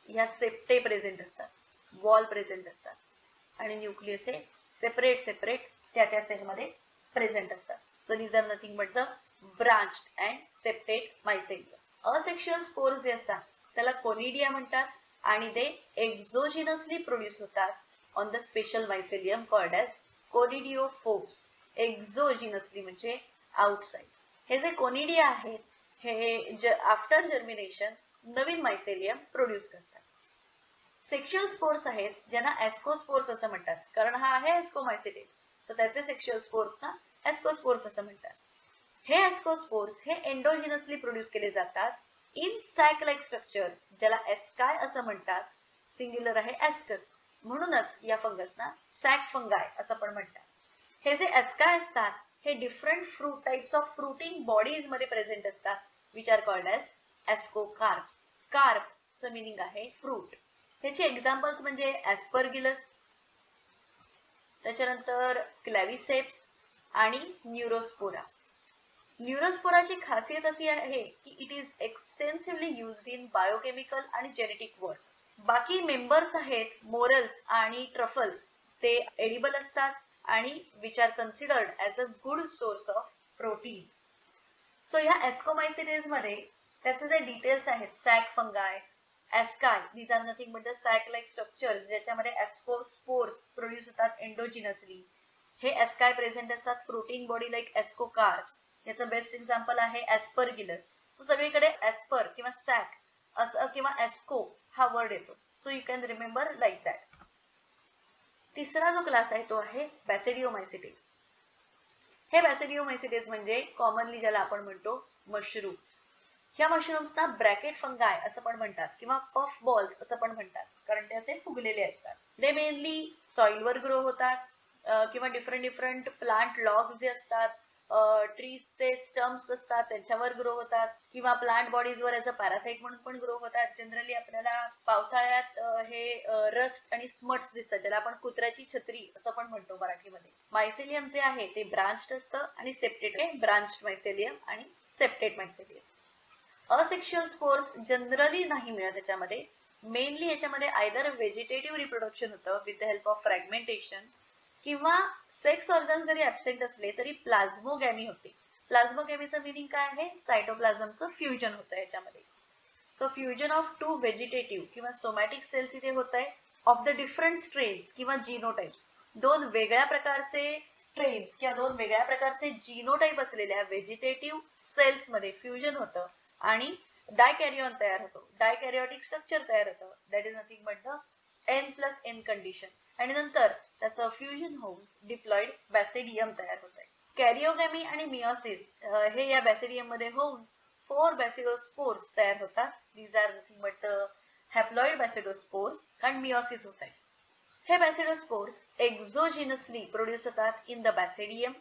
ह्या सेप्टे प्रेझेंट असतात, वॉल प्रेझेंट असतात आणि न्यूक्लियस हे सेपरेट सेपरेट त्या सेलमध्ये प्रेझेंट असतात. So these are nothing but the branched and septate mycelium. Asexual spores जे असतात त्याला कोनिडिया म्हणतात आणि ते एक्झोजिनसली प्रोड्यूस होतात on the special mycelium called as conidiophores. Exogenously म्हणजे आउटसाइड. हे जे कोनिडिया आहेत हे आफ्टर जर्मिनेशन नवीन मायसेलियम प्रोड्यूस करतात. सेक्शुअल स्पोर्स आहेत ज्यांना ॲस्कोस्पोर्स असं म्हणतात, कारण हा आहे ॲस्कोमायसिटेज, सो त्याचे सेक्शुअल स्पोर्सना ॲस्कोस्पोर्स असं म्हणतात. हे ॲस्कोस्पोर्स हे एंडोजिनसली प्रोड्यूस केले जातात इन सॅक लाईक स्ट्रक्चर, ज्याला एस्काय असं म्हणतात. सिंग्युलर आहे ॲस्कस, म्हणूनच या फंगसना सॅक फंगाय असं पण म्हणतात. हे जे एस्काय असतात हे different fruit types of fruiting bodies मध्ये प्रेझेंट असतात, which are called age ॲस्कोकार्प्स. कार्पचं meaning आहे फ्रूट. त्याचे एक्झाम्पल्स म्हणजे ॲस्परगिलस, त्याच्यानंतर क्लॅव्हिसेप्स आणि न्यूरोस्पोरा. न्यूरोस्पोराची खासियत अशी आहे की it is extensively used in biochemical आणि जेनेटिक वर्क. बाकी मेंबर्स आहेत मोरल्स आणि ट्रफल्स, ते एडिबल असतात आणि which are considered as a good source of protein. So ह्या ॲस्कोमायसिटेज मध्ये त्याचे जे डिटेल्स आहेत, sac fungi, asci, these are nothing but the sac-like structures ज्याच्यामध्ये ॲस्कोस्पोर्स प्रोड्यूस होतात एंडोजिनसली. हे एस्काय प्रेझेंट असतात फ्रुटिंग बॉडी लाईक ॲस्कोकार्प्स. याचं बेस्ट एक्झाम्पल आहे ॲस्परगिलस. सो सगळीकडे ॲस्पर किंवा सॅक असं किंवा ॲस्को हा वर्ड येतो, so you can remember like that. तिसरा जो क्लास आहे तो आहे बॅसिडिओमायसिटेज. हे बॅसिडिओमायसिटेज म्हणजे कॉमनली ज्याला आपण म्हणतो मशरूम्स. ह्या मशरूम्सना ब्रॅकेट फंगाय असं पण म्हणतात किंवा पफ बॉल्स असं पण म्हणतात, कारण ते असे फुगलेले असतात. ते मेनली सॉइलवर ग्रो होतात किंवा डिफरंट प्लांट लॉग जे असतात, ट्रीजचे स्टम्प्स असतात त्यांच्यावर ग्रो होतात किंवा प्लांट बॉडीजवर ॲज अ पॅरासाइट म्हणून पण ग्रो होतात. जनरली आपल्याला पावसाळ्यात हे रस्ट आणि स्मट्स दिसतात, ज्याला आपण कुत्र्याची छत्री असं पण म्हणतो मराठीमध्ये. मायसेलियम जे आहे ते ब्रांच्ड असतं आणि सेप्टेट आहे, ब्रांच्ड मायसेलियम आणि septate mycelium. Asexual spores generally नाही मिळत त्याच्यामध्ये. मेनली याच्यामध्ये आयदर व्हेजिटेटिव्ह रिप्रोडक्शन होतं with the help of fragmentation किंवा सेक्स ऑर्गन जरी ॲबसेंट असले तरी प्लाझ्मोगॅमी होते. प्लाझ्मोगॅमीचं मिनिंग काय आहे? सायटोप्लाझमचं फ्युजन होतं याच्यामध्ये. So fusion of two vegetative किंवा सोमॅटिक सेल्स इथे होत आहे ऑफ द डिफरंट स्ट्रेन्स किंवा जिनोटाइप्स. दोन वेगळ्या प्रकारचे स्ट्रेन्स किंवा दोन वेगळ्या प्रकारचे जिनोटाइप असलेल्या व्हेजिटेटिव्ह सेल्समध्ये फ्युजन होतं आणि डायकॅरियॉन तयार होतो, डायकॅरियोटिक स्ट्रक्चर तयार होतं, that is nothing but the N+N condition. आणि नंतर त्याचं फ्युजन होऊन डिप्लॉइड बॅसिडियम तयार होत आहे. कॅरिओगॅमी आणि मिओसिस हे या बॅसिडियम मध्ये होऊन 4 बॅसिडोस्पोर्स तयार होतात. These are nothing but haploid basidiospores आणि मिओसिस होत आहे. हे बॅसिडोस्पोर्स एक्झोजिनसली प्रोड्यूस होतात इन द बॅसिडियम.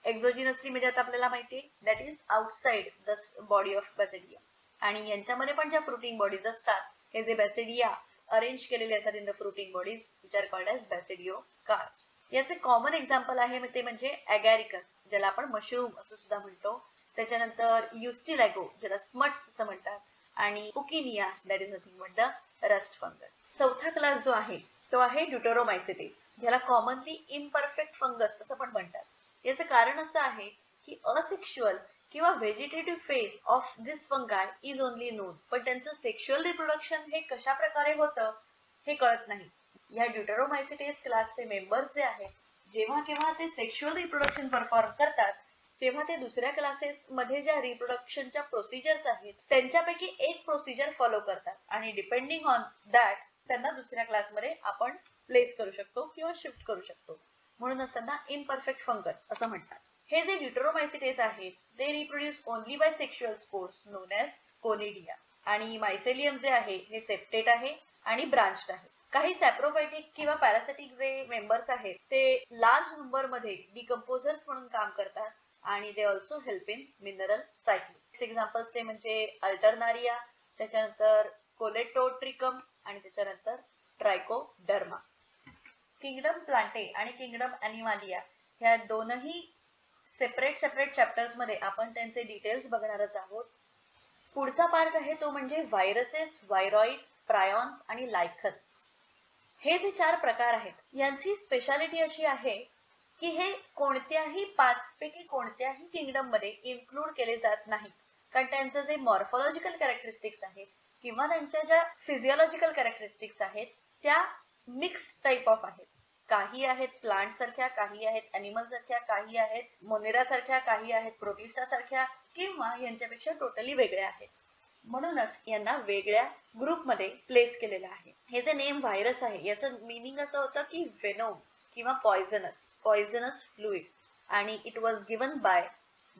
एक्झोजिनसली म्हणजे आता आपल्याला माहिती आहे that is outside the body of basidium. आणि यांच्यामध्ये पण ज्या फ्रुटिंग बॉडीज असतात हे जे बॅसिडिया अरेंज केलेले असतात in the fruiting bodies which are called as basidiocarps. याचे कॉमन एक्झाम्पल आहे ते म्हणजे ॲगॅरिकस, ज्याला आपण मशरूम असं सुद्धा म्हणतो. त्याच्यानंतर युस्टिलॅगो, ज्याला स्मट्स असं म्हणतात, आणि Puccinia, that is nothing but the rust fungus. चौथा क्लास जो आहे तो आहे ड्युटेरोमायसिटेज, ज्याला कॉमनली इम्परफेक्ट फंगस असं पण म्हणतात. याचं कारण असं आहे की असेक्शुअल किंवा vegetative phase of this फंगाय is only non, पण त्यांचं सेक्शुअल रिप्रोडक्शन हे कशा प्रकारे होतं हे कळत नाही. या ड्युटेरोमायसिटेज क्लासचे मेंबर्स जे आहेत जेव्हा केव्हा ते सेक्शुअल रिप्रोडक्शन परफॉर्म करतात तेव्हा ते दुसऱ्या क्लासेस मध्ये ज्या रिप्रोडक्शनच्या प्रोसिजर्स आहेत त्यांच्यापैकी एक प्रोसिजर फॉलो करतात आणि डिपेंडिंग ऑन दॅट त्यांना दुसऱ्या क्लासमध्ये आपण प्लेस करू शकतो किंवा शिफ्ट करू शकतो. म्हणूनच त्यांना इम्परफेक्ट फंगस असं म्हणतात. हे जे ड्यूटेरोमायसिटेस आहेत ते reproduce only by sexual spores known as conidia. आणि मायसेलियम जे आहे हे सेप्टेट आहे आणि ब्रांच्ड आहे. काही सॅप्रोफायटिक किंवा पॅरासिटिक जे मेंबर्स आहेत ते लार्ज नंबर मध्ये डिकम्पोजर्स म्हणून काम करतात आणि they also help in mineral cycling. Examples ते म्हणजे अल्टरनारिया, त्याच्यानंतर कोलेटोट्रिकम आणि त्याच्यानंतर ट्रायकोडर्मा. किंगडम प्लांटे आणि किंगडम ॲनिमालिया ह्या दोनही सेपरेट चॅप्टर्स मध्ये आपण त्यांचे डिटेल्स बघणारच आहोत. पुढचा पार्ट आहे तो म्हणजे व्हायरसेस, व्हायरॉइड्स, प्रायॉन्स आणि लायखन्स. हे जे 4 प्रकार आहेत यांची स्पेशालिटी अशी आहे की हे कोणत्याही 5 पैकी कोणत्याही किंगडम मध्ये इन्क्लूड केले जात नाहीत, कारण त्यांचं जे मॉर्फोलॉजिकल कॅरेक्टरिस्टिक्स आहेत किंवा त्यांच्या ज्या फिजिओलॉजिकल कॅरेक्टरिस्टिक्स आहेत त्या मिक्स्ड टाईप ऑफ आहेत. काही आहेत प्लांट सारख्या, काही आहेत ॲनिमल सारख्या, काही आहेत मोनेरा सारख्या, काही आहेत प्रोटिस्टा सारख्या किंवा यांच्यापेक्षा टोटली वेगळ्या आहेत. म्हणूनच यांना वेगळ्या ग्रुपमध्ये प्लेस केलेलं आहे. हे जे नेम व्हायरस आहे याचं मीनिंग असं होतं की वेनोम किंवा पॉयझनस फ्लुइड, आणि it was given by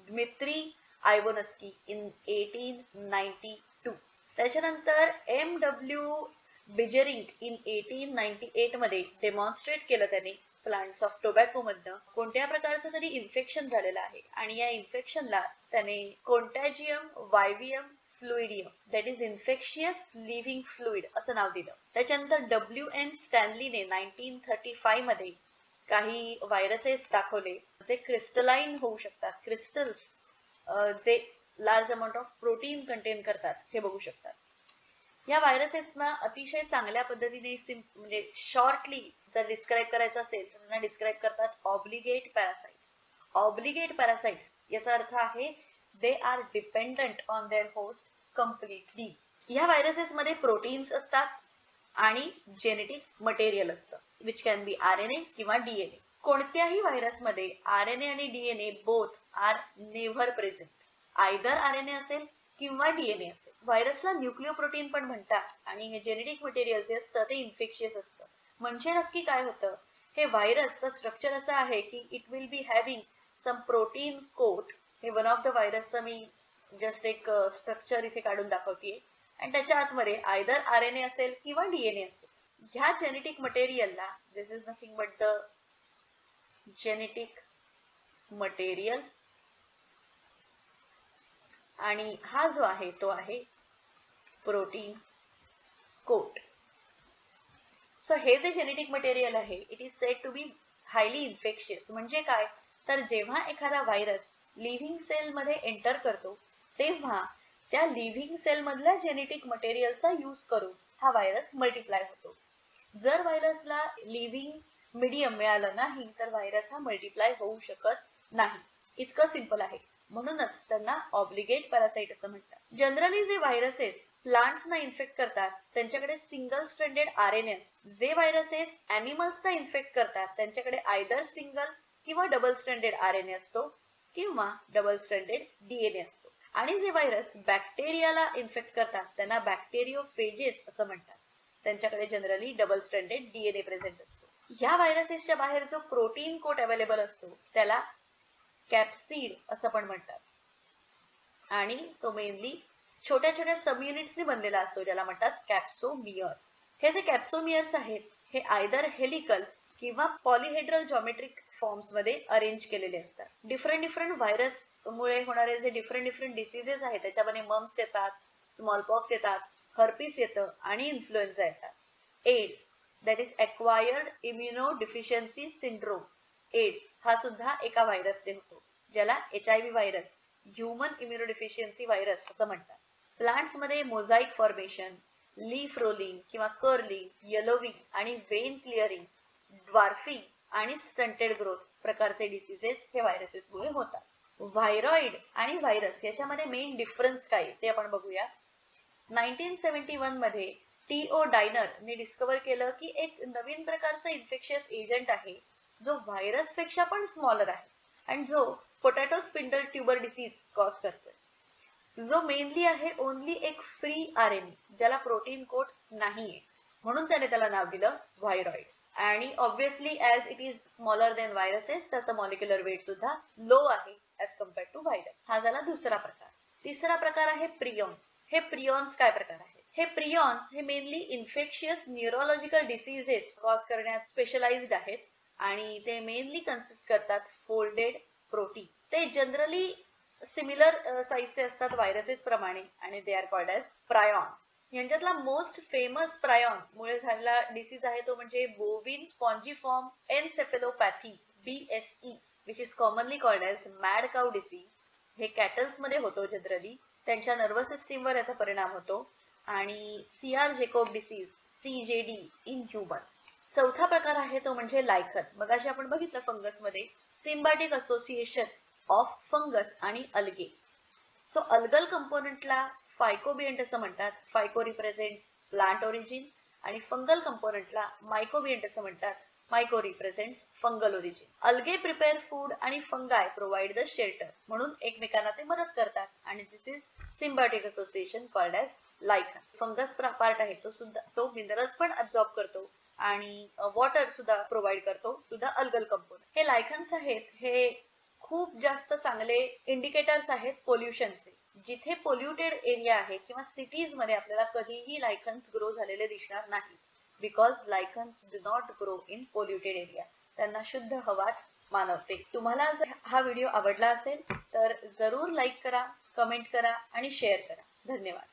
Dmitri Ivanovsky in 1892. त्याच्यानंतर M.W. बिजेरिंग इन 1898 मध्ये डेमॉन्स्ट्रेट केलं त्याने प्लांट्स ऑफ टोबॅको मधनं कोणत्या प्रकारचं तरी इन्फेक्शन झालेलं आहे आणि या इन्फेक्शनला त्याने contagium vivum fluidum that is infectious living fluid असं नाव दिलं. त्याच्यानंतर W.N. स्टॅनलीने 1935 मध्ये काही व्हायरसेस दाखवले जे क्रिस्टलाइन होऊ शकतात, क्रिस्टल्स जे large amount of protein content करतात हे बघू शकतात. या व्हायरसेसना अतिशय चांगल्या पद्धतीने म्हणजे शॉर्टली जर डिस्क्राईब करायचं असेल तर त्यांना डिस्क्राईब करतात ऑब्लिगेट पॅरासाइट्स. ऑब्लिगेट पॅरासाइट्स याचा अर्थ आहे they are dependent on their host completely. या व्हायरसेस मध्ये प्रोटीन्स असतात आणि जेनेटिक मटेरियल असतं विच कॅन बी RNA किंवा DNA. कोणत्याही व्हायरसमध्ये RNA आणि DNA both are never present. Either RNA असेल किंवा DNA असेल. व्हायरसला न्यूक्लिओप्रोटीन पण म्हणतात आणि हे जेनेटिक मटेरियल जे असतं ते इन्फेक्शियस असतं. म्हणजे नक्की काय होतं, हे व्हायरसचं स्ट्रक्चर असं आहे की it will be having some protein coat. हे वन ऑफ द व्हायरसचं मी जस्ट एक स्ट्रक्चर इथे काढून दाखवते आणि त्याच्या आतमध्ये आयदर RNA असेल किंवा DNA असेल. ह्या जेनेटिक मटेरियलला this is nothing but the genetic material आणि हा जो आहे तो आहे प्रोटीन कोट. सो हे जे जेनेटिक मटेरियल आहे it is said to be highly infectious. म्हणजे काय तर जेव्हा एखादा व्हायरस लिव्हिंग सेल मध्ये एंटर करतो तेव्हा त्या लिव्हिंग सेल मधल्या जेनेटिक मटेरियलचा यूज करून हा व्हायरस मल्टिप्लाय होतो. जर व्हायरसला लिव्हिंग मीडियम मिळालं नाही तर व्हायरस हा मल्टिप्लाय होऊ शकत नाही. इतकं सिंपल आहे. म्हणूनच त्यांना ऑब्लिगेट पॅरासाइट असं म्हणतात. जनरली जे व्हायरसेस प्लांट्सना इन्फेक्ट करतात त्यांच्याकडे सिंगल स्ट्रँडेड RNA असतात. जे व्हायरसेस ॲनिमल्सना इन्फेक्ट करतात त्यांच्याकडे आयदर सिंगल किंवा डबल स्ट्रँडेड RNA असतो किंवा डबल स्ट्रँडेड DNA असतो. आणि जे व्हायरस बॅक्टेरियाला इन्फेक्ट करतात त्यांना बॅक्टेरियोफेजेस असं म्हणतात. त्यांच्याकडे generally double stranded DNA present असतो. ह्या व्हायरसेसच्या बाहेर जो प्रोटीन कोट अवेलेबल असतो त्याला कॅप्सिड असं पण म्हणतात आणि तो मेनली छोट्या छोट्या सब युनिट्सनी बनलेला असतो ज्याला म्हणतात कॅप्सोमियर्स. हे जे कॅप्सोमियर्स आहेत हे आयदर हेलिकल किंवा पॉलिहेड्रल जॉमेट्रिक फॉर्म्स मध्ये अरेंज केलेले असतात. डिफरंट व्हायरस मुळे होणारे जे डिफरंट डिसीजेस आहेत त्याच्यामध्ये मम्स येतात, स्मॉलपॉक्स येतात, हर्पीस येतं आणि इन्फ्लुएन्झा येतात. AIDS that is acquired immunodeficiency syndrome, AIDS हा सुद्धा एका व्हायरसने होतो ज्याला HIV virus, human immunodeficiency virus असं म्हणतात. प्लांट्स मध्ये मोझाईक फॉर्मेशन, लीफ रोलिंग किंवा कर्लिंग, येलोविंग आणि वेन क्लिअरिंग, ड्वार्फिंग आणि स्टंटेड ग्रोथ प्रकारचे डिसीजेस हे व्हायरसेसमुळे होतात. व्हायरॉइड आणि व्हायरस याच्यामध्ये मेन डिफरन्स काय ते आपण बघूया. 1971 मध्ये T.O. डायनर ने डिस्कवर केलं की एक नवीन प्रकारचं इन्फेक्शियस एजंट आहे जो व्हायरस पेक्षा पण स्मॉलर आहे आणि जो potato spindle tuber disease cause करतोय, जो मेनली आहे ओनली एक फ्री RNA ज्याला प्रोटीन कोट नाहीये. म्हणून त्याने त्याला नाव दिलं व्हायरॉइड. आणि obviously as it is smaller than viruses त्याचा मॉलिक्युलर वेट सुद्धा लो आहे ॲज कम्पेअर्ड टू व्हायरस. हा झाला दुसरा प्रकार. तिसरा प्रकार आहे प्रियॉन्स. हे प्रियॉन्स काय प्रकार आहे? हे प्रियॉन्स हे mainly infectious neurological diseases cause करण्यात स्पेशलाइज्ड आहेत आणि ते मेनली कन्सिस्ट करतात फोल्डेड प्रोटीन. ते जनरली सिमिलर साईजचे असतात व्हायरसेस प्रमाणे आणि they are called as prions. यांच्यातला मोस्ट फेमस प्रायॉन मुळे झालेला डिसीज आहे तो म्हणजे bovine spongiform encephalopathy BSE which is commonly called as mad cow disease. हे कॅटल्स मध्ये होतो जनरली. त्यांच्या नर्वस सिस्टीमवर याचा परिणाम होतो. आणि CR Jakob disease CJD in humans. चौथा प्रकार आहे तो म्हणजे लायखन. मगाशी आपण बघितलं फंगसमध्ये सिम्बायोटिक असोसिएशन ऑफ फंगस आणि अल्गे. सो अल्गल कंपोनंटला फायकोबियंट असं म्हणतात. फायको रिप्रेझेंट्स प्लांट ओरिजिन आणि फंगल कंपोनंटला मायकोबियंट असं म्हणतात. Myco represents fungal origin. Algae prepare food आणि फंगाय प्रोव्हाइड द शेल्टर म्हणून एकमेकांना ते मदत करतात आणि this is symbiotic association called as lichen. Fungus part आहे तो मिनरल्स पण अब्सॉर्ब करतो आणि वॉटर सुद्धा प्रोव्हाइड करतो टू द अल्गल कंपोनंट. हे लायखन्स आहेत हे खूप जास्त चांगले इंडिकेटर्स आहेत पोल्युशनचे. जिथे पोल्युटेड एरिया आहे किंवा सिटीज मध्ये आपल्याला कधीही लायखन्स ग्रो झालेले दिसणार नाही because lichens do not grow in polluted area. त्यांना शुद्ध हवाच मानवते. तुम्हाला जर हा व्हिडिओ आवडला असेल तर जरूर लाईक करा, कमेंट करा आणि शेअर करा. धन्यवाद.